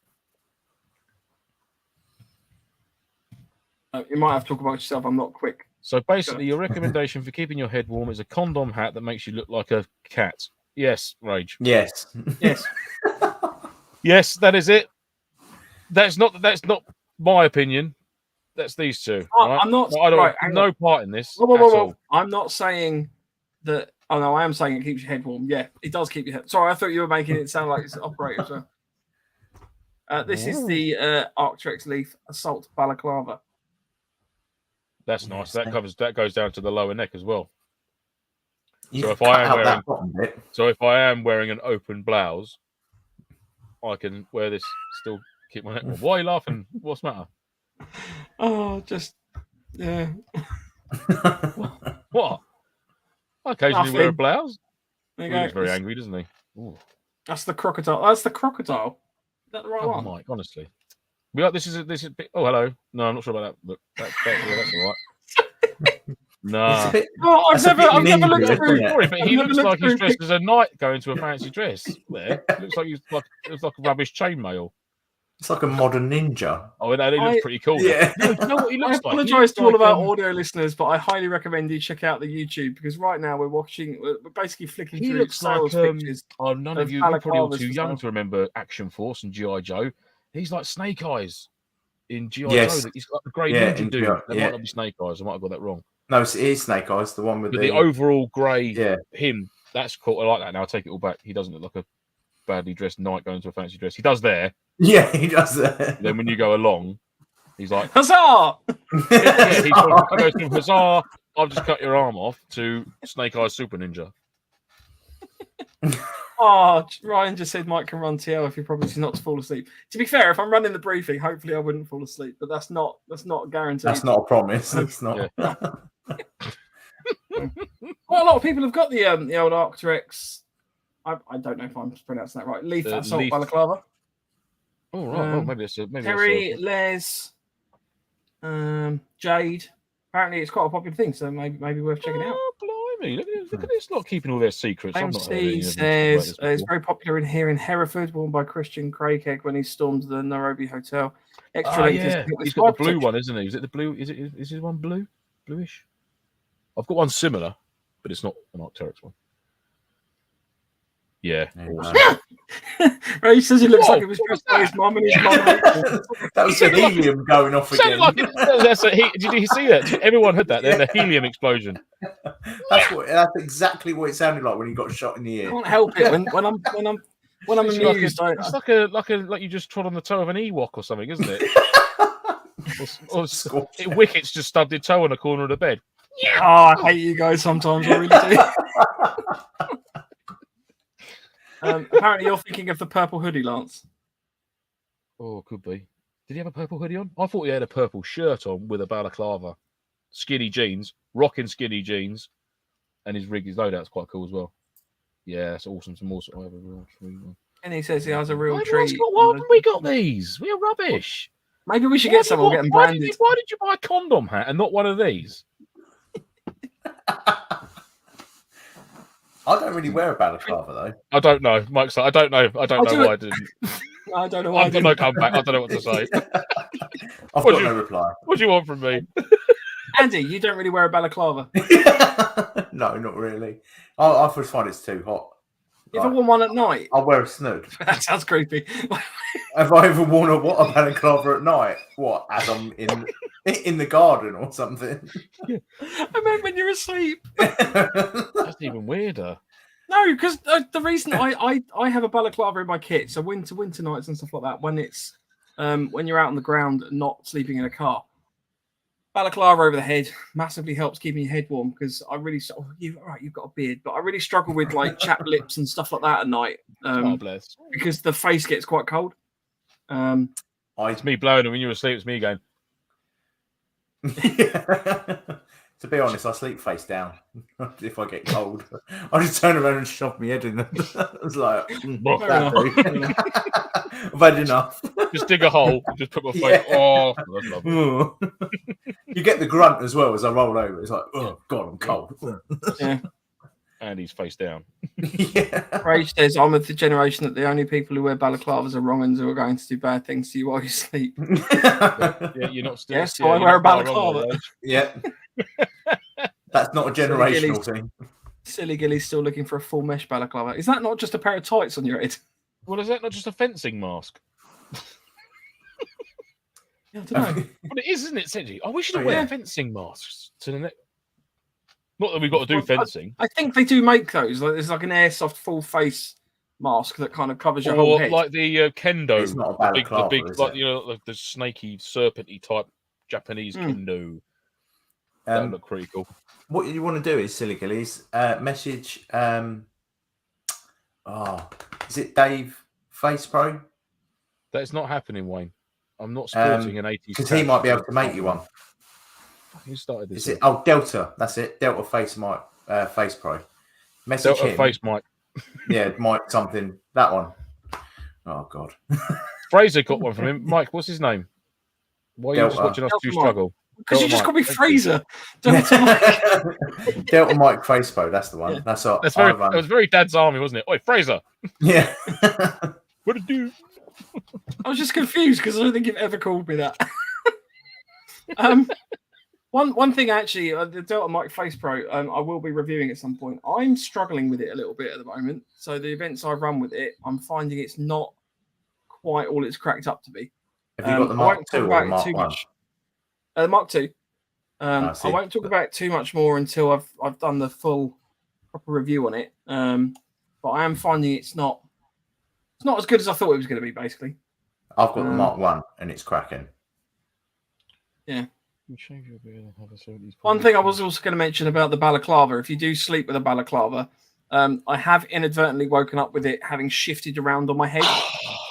You might have to talk about yourself. I'm not quick. So basically, your recommendation for keeping your head warm is a condom hat that makes you look like a cat. Yes, Rage. Yes. Yes. Yes, that is it. That's not my opinion. That's these two. Right? I'm not. I don't right, have no part in this. Whoa. I'm not saying that. Oh no, I am saying it keeps your head warm. Yeah, it does keep your head. Sorry, I thought you were making it sound like it's operator. So. This is the Arcteryx Leaf Assault Balaclava. That's nice. That goes down to the lower neck as well. You So if cut I am out wearing, that bottom bit. so if I am wearing an open blouse, I can wear this, still keep my neck warm. Why are you laughing? What's the matter? Oh, just yeah. What? I occasionally wear a blouse. There you He go. looks very angry, doesn't he? Ooh. That's the crocodile. That's the crocodile. Is that the right Oh, one? Mike, honestly. This is. Oh, hello. No, I'm not sure about that. But that's all right. Nah. Oh, I've never looked through. Sorry, but he looks like he's dressed as a knight going to a fancy dress. There, looks like it's like a rubbish chainmail. It's like a modern ninja. Oh, no, he looks pretty cool. Yeah. No, you know what he looks like? I apologise to all of our audio listeners, but I highly recommend you check out the YouTube because right now we're basically flicking He through looks sales like pictures. Oh, none of you. You're probably all too young to remember Action Force and G.I. Joe. He's like Snake Eyes in G.I. Joe. He's got the grey ninja dude. That might not be Snake Eyes. I might have got that wrong. No, it is Snake Eyes, the one with the overall grey. Yeah. Him. That's cool. I like that. Now I take it all back. He doesn't look like a badly dressed knight going to a fancy dress. He does there. Yeah, he does that. Then when you go along, he's like, huzzah! Yeah, he goes from huzzah, I've just cut your arm off, to Snake Eyes Super Ninja. Oh, Ryan just said Mike can run TL if he promises not to fall asleep. To be fair, if I'm running the briefing, hopefully I wouldn't fall asleep, but that's not a guarantee. That's not a promise. It's not. Yeah. Well, a lot of people have got the old Arcteryx. I don't know if I'm pronouncing that right. Leaf Assault Balaclava. Oh right, well, maybe Terry, Les, Jade. Apparently, it's quite a popular thing, so maybe worth checking out. Blimey, look at this lot keeping all their secrets. MC says it's very popular in here in Hereford, worn by Christian Craighead when he stormed the Nairobi Hotel. Extra length yeah. He's got the blue one, isn't he? Is it the blue? Is his one blue? Bluish? I've got one similar, but it's not an Arcteryx one. Yeah, awesome. Right, he says he looks like he was dressed by his mum and his mum. That was the helium going off again. Did you see that? Everyone heard that. Then the helium explosion. That's exactly what it sounded like when he got shot in the ear. I can't help it when I'm amused. It's like you just trod on the toe of an Ewok or something, isn't it? or Wicket's just stubbed his toe on the corner of the bed. Yeah. Oh, I hate you guys sometimes. I really do. Apparently, you're thinking of the purple hoodie, Lance. Oh, could be. Did he have a purple hoodie on? I thought he had a purple shirt on with a balaclava, skinny jeans, rocking skinny jeans, and his loadout's quite cool as well. Yeah, that's awesome. Some more. I have a real tree one. And he says he has a real tree. Why haven't we got these? We're rubbish. Maybe we should get some. We'll get them branded. Why did you buy a condom hat and not one of these? I don't really wear a balaclava though. I don't know. Mike's like, I don't know. I don't know why I didn't. I don't know why. I've got no comeback. I don't know what to say. I've got no reply. What do you want from me? Andy, you don't really wear a balaclava. No, not really. I just find it's too hot. If I wore one at night, I'll wear a snood. that sounds creepy. Have I ever worn a balaclava at night? What? As I'm in the garden or something? I meant when you're asleep. That's even weirder. No, because the reason I have a balaclava in my kit, so winter nights and stuff like that, when it's when you're out on the ground and not sleeping in a car, balaclava over the head massively helps keeping your head warm. Because I really, you've got a beard, but I really struggle with like chapped lips and stuff like that at night. Oh, bless. Because the face gets quite cold. It's me blowing, and when you're asleep, it's me going. To be honest, I sleep face down if I get cold. I just turn around and shove my head in there. I was like, I've had enough. Just dig a hole, just put my face. Yeah. Oh, that's lovely. You get the grunt as well as I roll over. It's like, oh God, I'm cold. Yeah. And he's face down. Yeah. Rage says, I'm of the generation that the only people who wear balaclavas are wrong uns who are going to do bad things to you while you sleep. Yeah, you're not still. Yes, so I wear a balaclava. Yeah. That's not a generational thing. Silly Gilly's still looking for a full mesh balaclava. Is that not just a pair of tights on your head? Well, is that not just a fencing mask? Yeah, I don't know. But it is, isn't it, Senji? Oh, we should wear fencing masks to the next. Not that we've got to do fencing. I think they do make those. Like, there's like an Airsoft full face mask that kind of covers your whole head. Like the kendo. It's not a balaclava, the big, like, it? you know, the snaky, serpenty type Japanese kendo. That would look pretty cool. What you want to do is, Silly Gillies, message. Is it Dave Face Pro? That's not happening, Wayne. I'm not sporting an 80s. Because he might be able to make you one. Who started this? Is it? Oh, Delta. That's it. Delta Face Face Pro. Message Delta him. Face Mike. Yeah, Mike something. That one. Oh God. Fraser got one from him. Mike, what's his name? Why are you just watching us two struggle? Because you just called me Fraser. Delta Mike Face Pro. That's the one. Yeah. That's what. That was very Dad's Army, wasn't it? Oi, Fraser. Yeah. What did you do? I was just confused because I don't think you've ever called me that. One thing actually, the Delta Mike Face Pro, I will be reviewing at some point. I'm struggling with it a little bit at the moment. So the events I run with it, I'm finding it's not quite all it's cracked up to be. Have you got the Mark II or the Mark I? The Mark II. I won't talk about it too much more until I've done the full proper review on it. But I am finding it's not as good as I thought it was going to be. Basically, I've got the Mark I and it's cracking. Yeah. One thing I was also going to mention about the balaclava: if you do sleep with a balaclava, I have inadvertently woken up with it having shifted around on my head.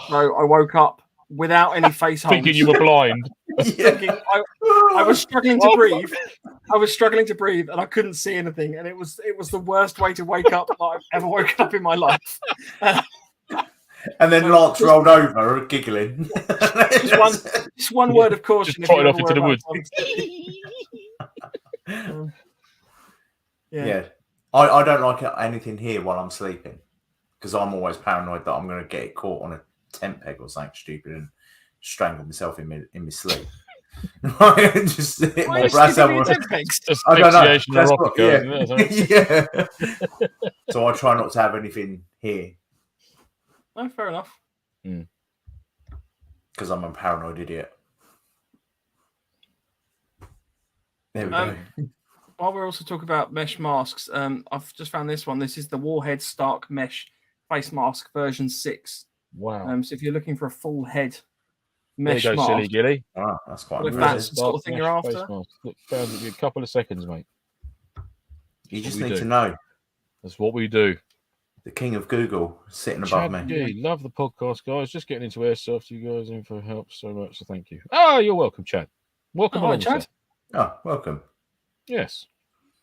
So I woke up without any face holes. Thinking you were blind. I was struggling to breathe. I was struggling to breathe, and I couldn't see anything. And it was the worst way to wake up that I've ever woken up in my life. And then Lance rolled over, giggling. Just one word of caution. Just trotted off into the woods. Yeah. I don't like anything here while I'm sleeping because I'm always paranoid that I'm going to get it caught on a tent peg or something stupid and strangle myself in my sleep. Just hit my brass out. I don't know. Yeah. So I try not to have anything here. Oh, fair enough. Because I'm a paranoid idiot. There we go. While we're also talking about mesh masks, I've just found this one. This is the Warhead Stark Mesh Face Mask version 6. Wow. So if you're looking for a full head mesh there you go, mask, silly Gilly. Oh, that's quite if that's the sort of thing you're after. Look, found it in a couple of seconds, mate. You just need to know. That's what we do. The king of Google sitting above me. Chad, love the podcast, guys. Just getting into Airsoft. You guys in for help so much, so thank you. Oh, you're welcome, Chad. Welcome along, Chad. Sir. Oh, welcome. Yes.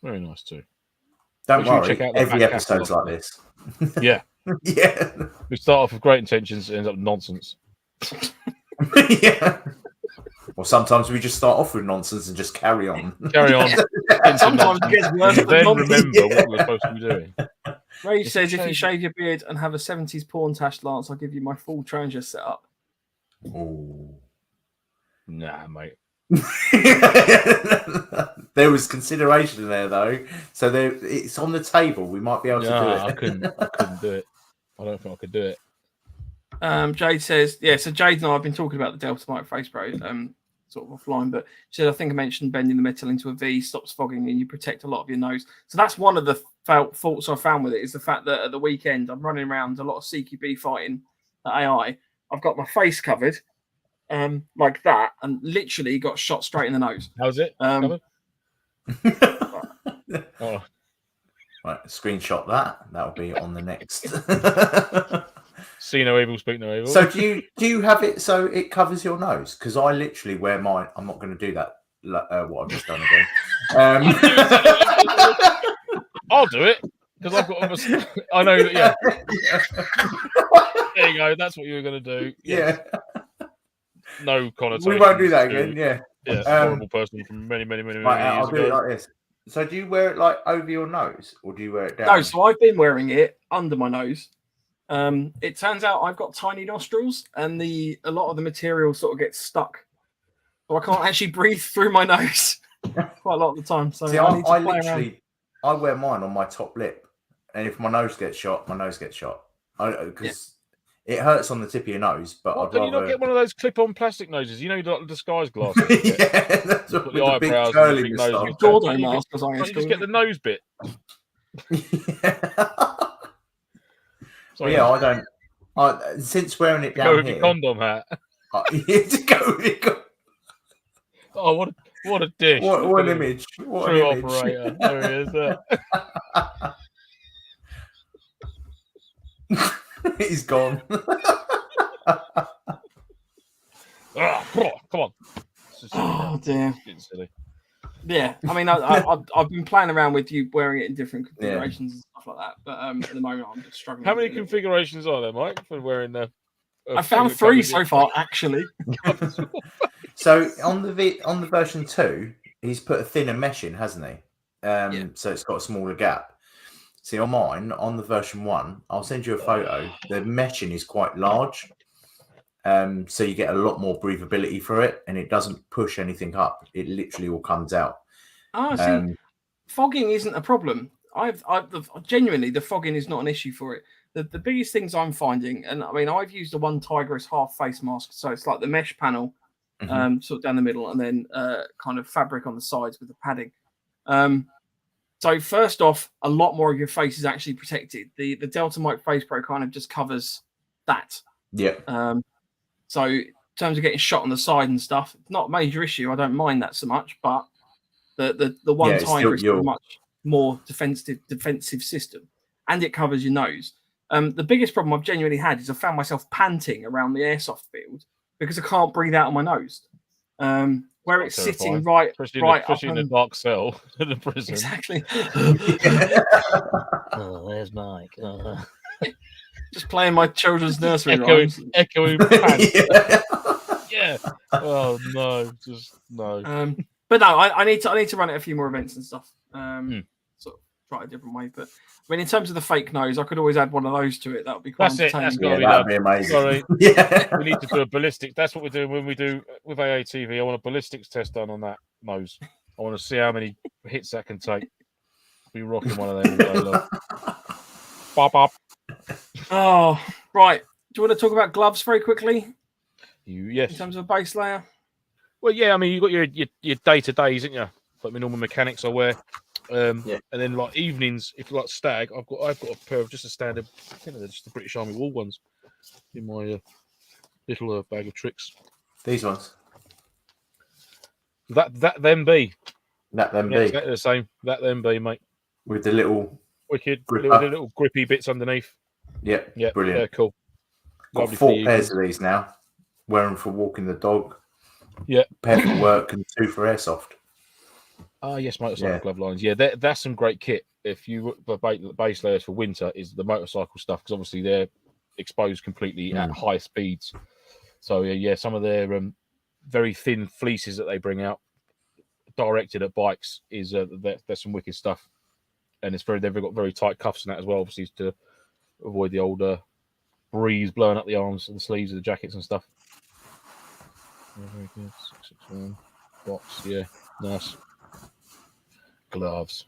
Very nice too. Don't worry, every episode's like this. Yeah. Yeah. We start off with great intentions, it ends up nonsense. Yeah. Well, sometimes we just start off with nonsense and just carry on. Carry on. Sometimes it gets worse. Then remember what we're supposed to be doing. Ray says, if you shave your beard and have a 70s porn tash lance, I'll give you my full Trangia setup. Oh. Nah, mate. There was consideration there, though. So it's on the table. We might be able to do it. I couldn't do it. I don't think I could do it. Jade says, yeah, so Jade and I have been talking about the Delta Mic Face Pro sort of offline, but she said, I think I mentioned bending the metal into a V stops fogging and you protect a lot of your nose. So that's one of the faults I found with it, is the fact that at the weekend I'm running around a lot of CQB fighting at AI. I've got my face covered like that and literally got shot straight in the nose. How's it? Oh. Right, screenshot that. That'll be on the next. See no evil, speak no evil. So do you have it so it covers your nose? Because I literally wear mine. I'm not going to do that. What I've just done again. I'll do it because I've got. I know that. Yeah. There you go. That's what you were going to do. Yeah. No connotation. We won't do that again. Yeah. Yeah. Horrible person from many right, years I'll do ago. it like this. So do you wear it like over your nose, or do you wear it down? No, so I've been wearing it under my nose. It turns out I've got tiny nostrils, and a lot of the material sort of gets stuck, so I can't actually breathe through my nose quite a lot of the time. So see, I need to I play literally around. I wear mine on my top lip, and if my nose gets shot, my nose gets shot. Because it hurts on the tip of your nose, but I'd Can you rather... not get one of those clip-on plastic noses? You know, like the disguise glasses. Yeah, that's what with the the big eyebrows curly and the big nose. moustache. Gordo mask, as I Can't you just get the nose bit? Well, yeah, I don't. Since wearing it Go down with here, your condom hat. to go. Oh, what a dish! What an image! What True an image! operator. There he is. He's gone. Come on. Oh dear. Silly. Yeah, I mean, I've been playing around with you wearing it in different configurations and stuff like that, but at the moment I'm just struggling. How many configurations are there, Mike, for wearing the? I found 3 so far, actually. So on the version 2, he's put a thinner mesh in, hasn't he? So it's got a smaller gap. See, on mine, on the version 1, I'll send you a photo. The meshing is quite large, so you get a lot more breathability for it, and it doesn't push anything up. It literally all comes out. See, fogging isn't a problem. Genuinely, the fogging is not an issue for it. The biggest things I'm finding, and I mean, I've used the one Tigress half face mask, so it's like the mesh panel, sort of down the middle, and then kind of fabric on the sides with the padding. So first off, a lot more of your face is actually protected. The Delta Mic Face Pro kind of just covers that. Yeah. So in terms of getting shot on the side and stuff, it's not a major issue. I don't mind that so much, but the one Tiger is a much more defensive system, and it covers your nose. The biggest problem I've genuinely had is I found myself panting around the airsoft field because I can't breathe out of my nose. Where it's sitting right especially in a dark cell in the prison. Exactly. Oh, there's Mike. Just playing my children's nursery echoing pants. Yeah. Oh no, just no. But no, I need to run it a few more events and stuff. Sort of try a different way. But I mean, in terms of the fake nose, I could always add one of those to it. That would be quite entertaining. That's got to that'd be amazing. Sorry. Yeah. We need to do a ballistics. That's what we're doing when we do with AATV. I want a ballistics test done on that nose. I want to see how many hits that can take. Be rocking one of them all day long. Bop, bop. Oh, right. Do you want to talk about gloves very quickly? Yes. In terms of a base layer? Well, yeah. I mean, you've got your day-to-days, isn't you? Like my normal mechanics I wear. And then like evenings, if you like stag, I've got a pair of just a standard, I think they're just the British Army wool ones in my little bag of tricks. These ones. That them be. That them be. Exactly the same. That them be, mate. With the little wicked little grippy bits underneath. Yeah. Brilliant. Yeah, cool. Got Lovely 4 pairs of these now. Wear them for walking the dog. Yeah. Pair for work and 2 for airsoft. Oh yes, motorcycle glove lines. Yeah, that's some great kit. If you base layers for winter is the motorcycle stuff, because obviously they're exposed completely at high speeds. So yeah, some of their very thin fleeces that they bring out directed at bikes is that's some wicked stuff. and they've got very tight cuffs and that as well, obviously to avoid the old breeze blowing up the arms and the sleeves of the jackets and stuff. Very good. 661 box, yeah, nice. Gloves.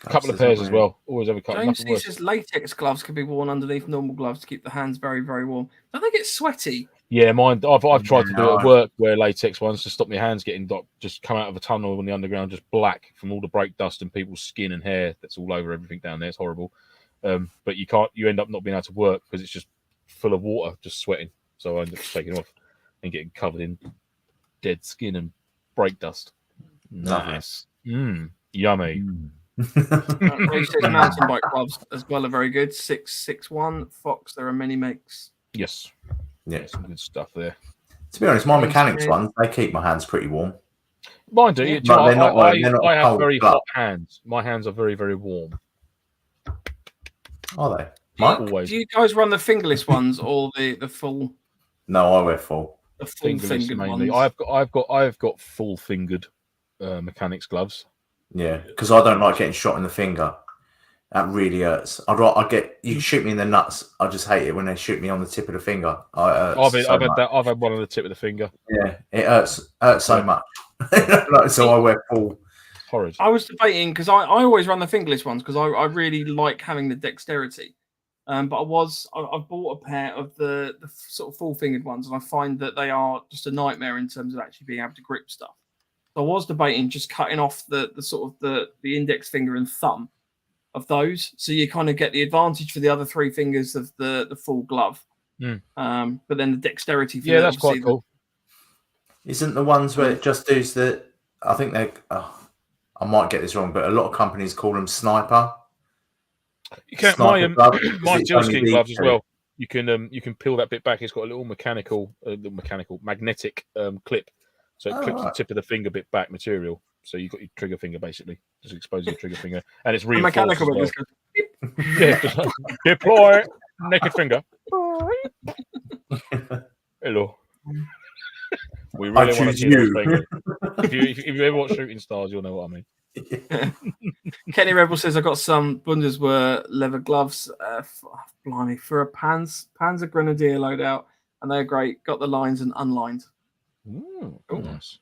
A couple of pairs as well. Always have a couple. James says latex gloves can be worn underneath normal gloves to keep the hands very, very warm. Don't they get sweaty? Yeah, mine. I've tried to do it at work, wear latex ones to stop my hands getting just come out of a tunnel in the underground, just black from all the brake dust and people's skin and hair that's all over everything down there. It's horrible. But you end up not being able to work because it's just full of water, just sweating. So I end up taking off and getting covered in dead skin and brake dust. Nice. Yummy. Mountain bike gloves as well are very good. 661 Fox. There are many makes. Yes. Yeah, some good stuff there. To be honest, my mechanics ones, they keep my hands pretty warm. Mine do. Yeah. But I have very hot hands. My hands are very, very warm. Are they? Mike? Do you guys run the fingerless ones or the full? No, I wear full. The full fingered mainly. ones. I've got full fingered mechanics gloves. Yeah, because I don't like getting shot in the finger. That really hurts. You can shoot me in the nuts. I just hate it when they shoot me on the tip of the finger. I've had one on the tip of the finger. Yeah, it hurts so much. So I wear full. Horrid. I was debating because I always run the fingerless ones because I really like having the dexterity. But I've bought a pair of the sort of full fingered ones, and I find that they are just a nightmare in terms of actually being able to grip stuff. So I was debating just cutting off the sort of the index finger and thumb of those, so you kind of get the advantage for the other three fingers of the full glove. But then the dexterity. For that's quite cool. Isn't the ones where it just does the? I think they. I might get this wrong, but a lot of companies call them sniper. You can my Gilskin gloves as well. You can peel that bit back. It's got a little magnetic clip, so it clips the tip of the finger bit back material. So you've got your trigger finger basically, just exposes your trigger finger, and it's reinforced. Mechanical, well. Yeah, just like, deploy naked finger. Hello. We really want to see those fingers. If you ever watch Shooting Stars, you'll know what I mean. Kenny Rebel says I got some Bundeswehr leather gloves. Blimey, for a Panzer Grenadier loadout, and they're great. Got the lines and unlined. Ooh, nice.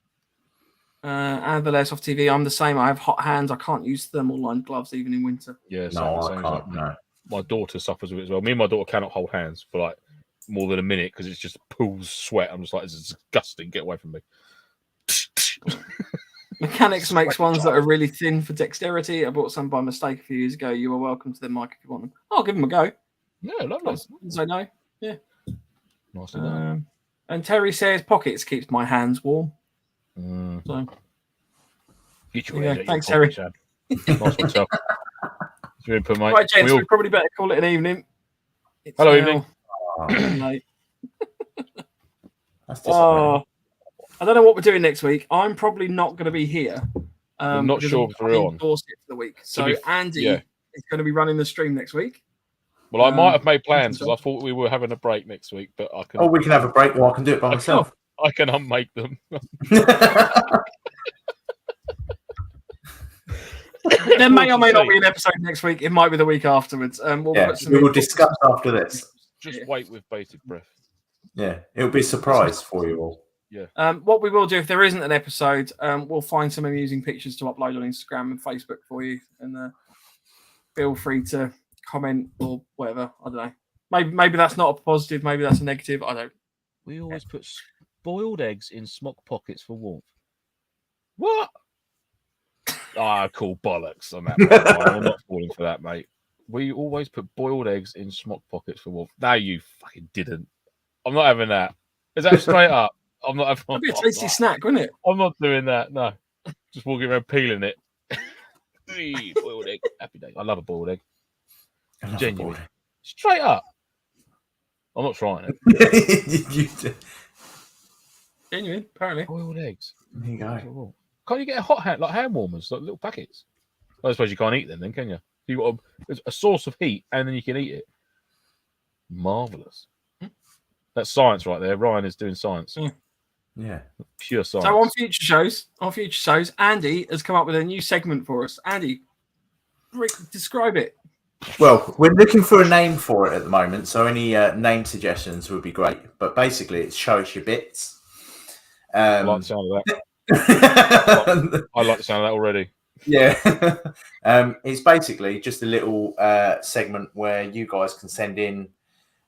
And the Airsoft TV, I'm the same. I have hot hands. I can't use thermal lined gloves even in winter. Yeah, no, I can't. No. My daughter suffers with it as well. Me and my daughter cannot hold hands for like more than a minute because it's just pools sweat. I'm just like, it's disgusting. Get away from me. Mechanics makes ones that are really thin for dexterity. I bought some by mistake a few years ago. You are welcome to them, Mike, if you want them. I'll give them a go. Yeah, lovely. Say no. Yeah. Nice. And Terry says pockets keeps my hands warm. So get your thanks, Terry. Nice one, Sal. Input, mate. Right, gents, we probably better call it an evening. It's Hello, evening. Late. That's disappointing. I don't know what we're doing next week. I'm probably not going to be here. I'm not sure if we're on. For the week. So Andy is going to be running the stream next week. Well, I might have made plans because I thought we were having a break next week, but I can. Oh, we can have a break, or I can do it by myself. I can unmake them. There may or may not be an episode next week. It might be the week afterwards. We will discuss after this. Just wait with bated breath. Yeah, it'll be a surprise for you all. Yeah. What we will do if there isn't an episode, we'll find some amusing pictures to upload on Instagram and Facebook for you, and feel free to comment or whatever. I don't know. Maybe that's not a positive. Maybe that's a negative. I don't. We always put boiled eggs in smock pockets for warmth. What? Cool bollocks on that. I'm not falling for that, mate. We always put boiled eggs in smock pockets for warmth. No, you fucking didn't. I'm not having that. Is that straight up? I'm not having. That'd be a tasty snack, wouldn't it? I'm not doing that. No, just walking around peeling it. Boiled egg, happy day. I love a boiled egg. Genuine, straight up. I'm not trying it. Genuine, apparently. Boiled eggs. There you go. Can't you get a hot hand, like hand warmers, like little packets? I suppose you can't eat them then, can you? You've got a source of heat and then you can eat it. Marvellous. That's science right there. Ryan is doing science. Yeah. Pure science. So on future shows, Andy has come up with a new segment for us. Andy, Describe it. Well, we're looking for a name for it at the moment, so any name suggestions would be great. But basically, it's show us your bits. I like the sound of that. I like the sound of that already. Yeah. It's basically just a little segment where you guys can send in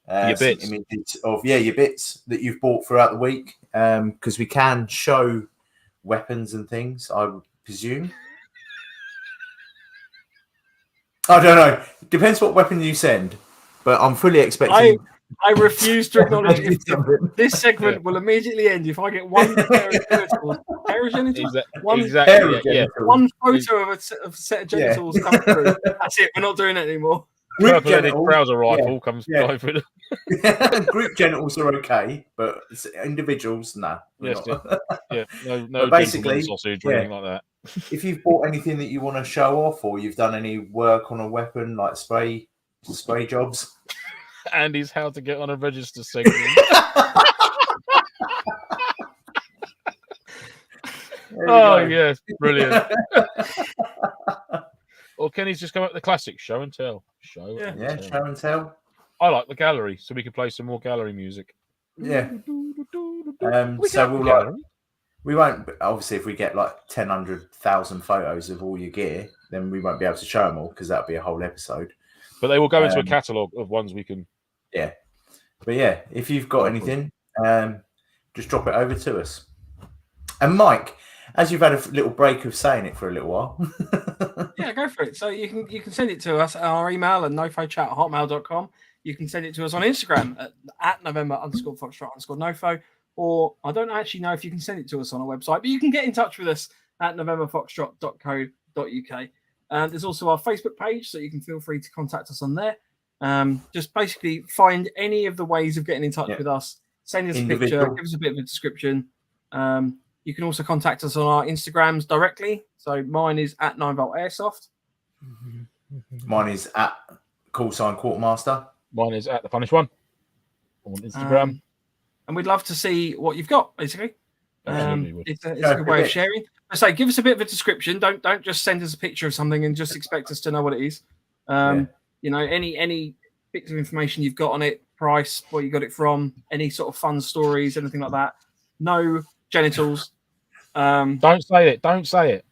your bits images of your bits that you've bought throughout the week, because we can show weapons and things, I would presume. I don't know. Depends what weapon you send, but I'm fully expecting. I refuse to acknowledge if this segment will immediately end if I get one pair of genitals. One photo of a set of genitals come through. That's it. We're not doing it anymore. Purple-headed trouser rifle comes flying through. Group genitals are okay, but individuals, no. Yes, no. But basically, sausage or anything like that. If you've bought anything that you want to show off, or you've done any work on a weapon, like spray jobs. Andy's how to get on a register segment. Yes, brilliant. Or Kenny's just come up with the classic show and tell. Show and tell. I like the gallery, so we can play some more gallery music. Yeah. So we won't, obviously, if we get like 100,000 photos of all your gear, then we won't be able to show them all because that'll be a whole episode. But they will go into a catalogue of ones we can. Yeah. But yeah, if you've got anything, just drop it over to us. And Mike, as you've had a little break of saying it for a little while. Yeah, go for it. So you can send it to us at our email at nofochat@hotmail.com. You can send it to us on Instagram at November_Foxtrot_NoFo. Or I don't actually know if you can send it to us on our website, but you can get in touch with us at novemberfoxtrot.co.uk. There's also our Facebook page, so you can feel free to contact us on there. Just basically find any of the ways of getting in touch with us. Send us a picture, give us a bit of a description. You can also contact us on our Instagrams directly. So mine is at 9volt Airsoft. Mine is at _Quartermaster. Mine is at the Punish One on Instagram. And we'd love to see what you've got, basically. It's a good way of sharing. I say, give us a bit of a description. Don't just send us a picture of something and just expect us to know what it is. You know, any bits of information you've got on it, price, where you got it from, any sort of fun stories, anything like that. No genitals. Don't say it. Don't say it.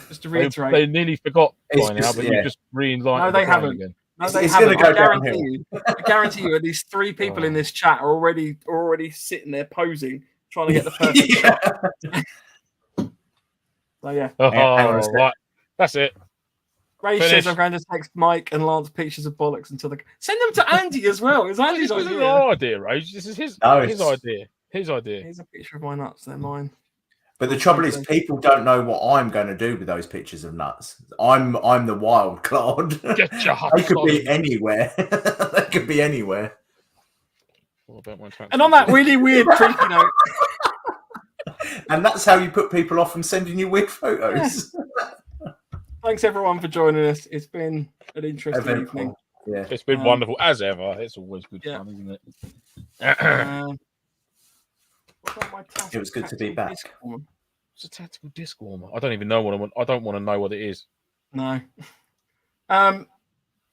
Just to reiterate, they nearly forgot by now, but you just re-enlightened. No, they haven't. Again. No, they haven't. I guarantee you, at least 3 people in this chat are already sitting there posing, trying to get the perfect shot. So yeah. Right. That's it. Ray says I'm going to text Mike and Lance pictures of bollocks until they send them to Andy as well. It's Andy's idea. This is our idea, Ray. This is his idea. His idea. Here's a picture of my nuts. They're mine. But the trouble is, people don't know what I'm going to do with those pictures of nuts. I'm the wild card. They could be anywhere. They could be anywhere. And on that really weird, creepy note. And that's how you put people off from sending you weird photos. Yeah. Thanks everyone for joining us. It's been an interesting evening. Yeah, it's been wonderful as ever. It's always good fun, isn't it? It was good to be back. It's a tactical disc warmer. I don't even know what I don't want to know what it is. No.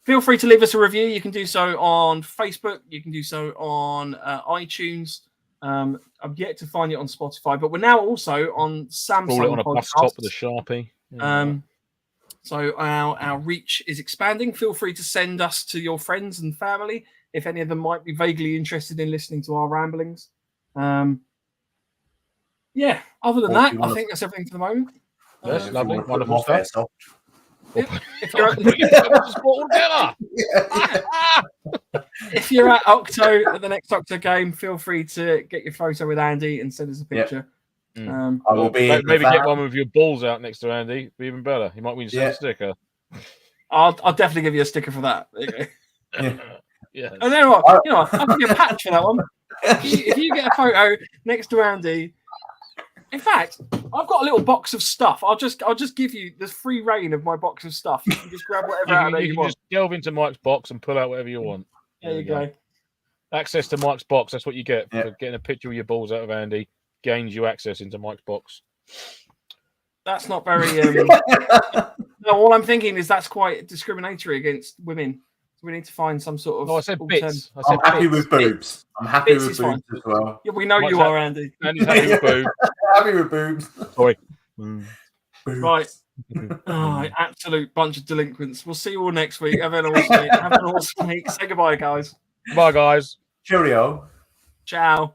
Feel free to leave us a review. You can do so on Facebook. You can do so on iTunes. I've yet to find it on Spotify, but we're now also on Samsung. Call it on a bus top with a Sharpie. Yeah. So our reach is expanding. Feel free to send us to your friends and family if any of them might be vaguely interested in listening to our ramblings. Yeah, other than that, I think that's everything for the moment. Yes, lovely, wonderful stuff. If you're at Octo at the next Octo game, feel free to get your photo with Andy and send us a picture. I will be maybe get one with your balls out next to Andy. Be even better. He might win you a sticker. I'll definitely give you a sticker for that. There you go. Yeah. And then what? I'll give you a patch for that one. If you get a photo next to Andy. In fact, I've got a little box of stuff. I'll just give you the free reign of my box of stuff. You can just grab whatever out of there you want. Just delve into Mike's box and pull out whatever you want. There you go. Access to Mike's box. That's what you get for getting a picture of your balls out of Andy. Gains you access into Mike's box. That's not very. No, all I'm thinking is that's quite discriminatory against women. So we need to find some sort of. No, I said bits. I I'm said happy bits. with boobs. I'm happy Bits with is boobs fine. as well. Yeah, we know Mike's you are, Andy. Andy's happy with boob. Happy with boobs. Sorry. Right. Oh, absolute bunch of delinquents. We'll see you all next week. Have an awesome week. Say goodbye, guys. Bye, guys. Cheerio. Ciao.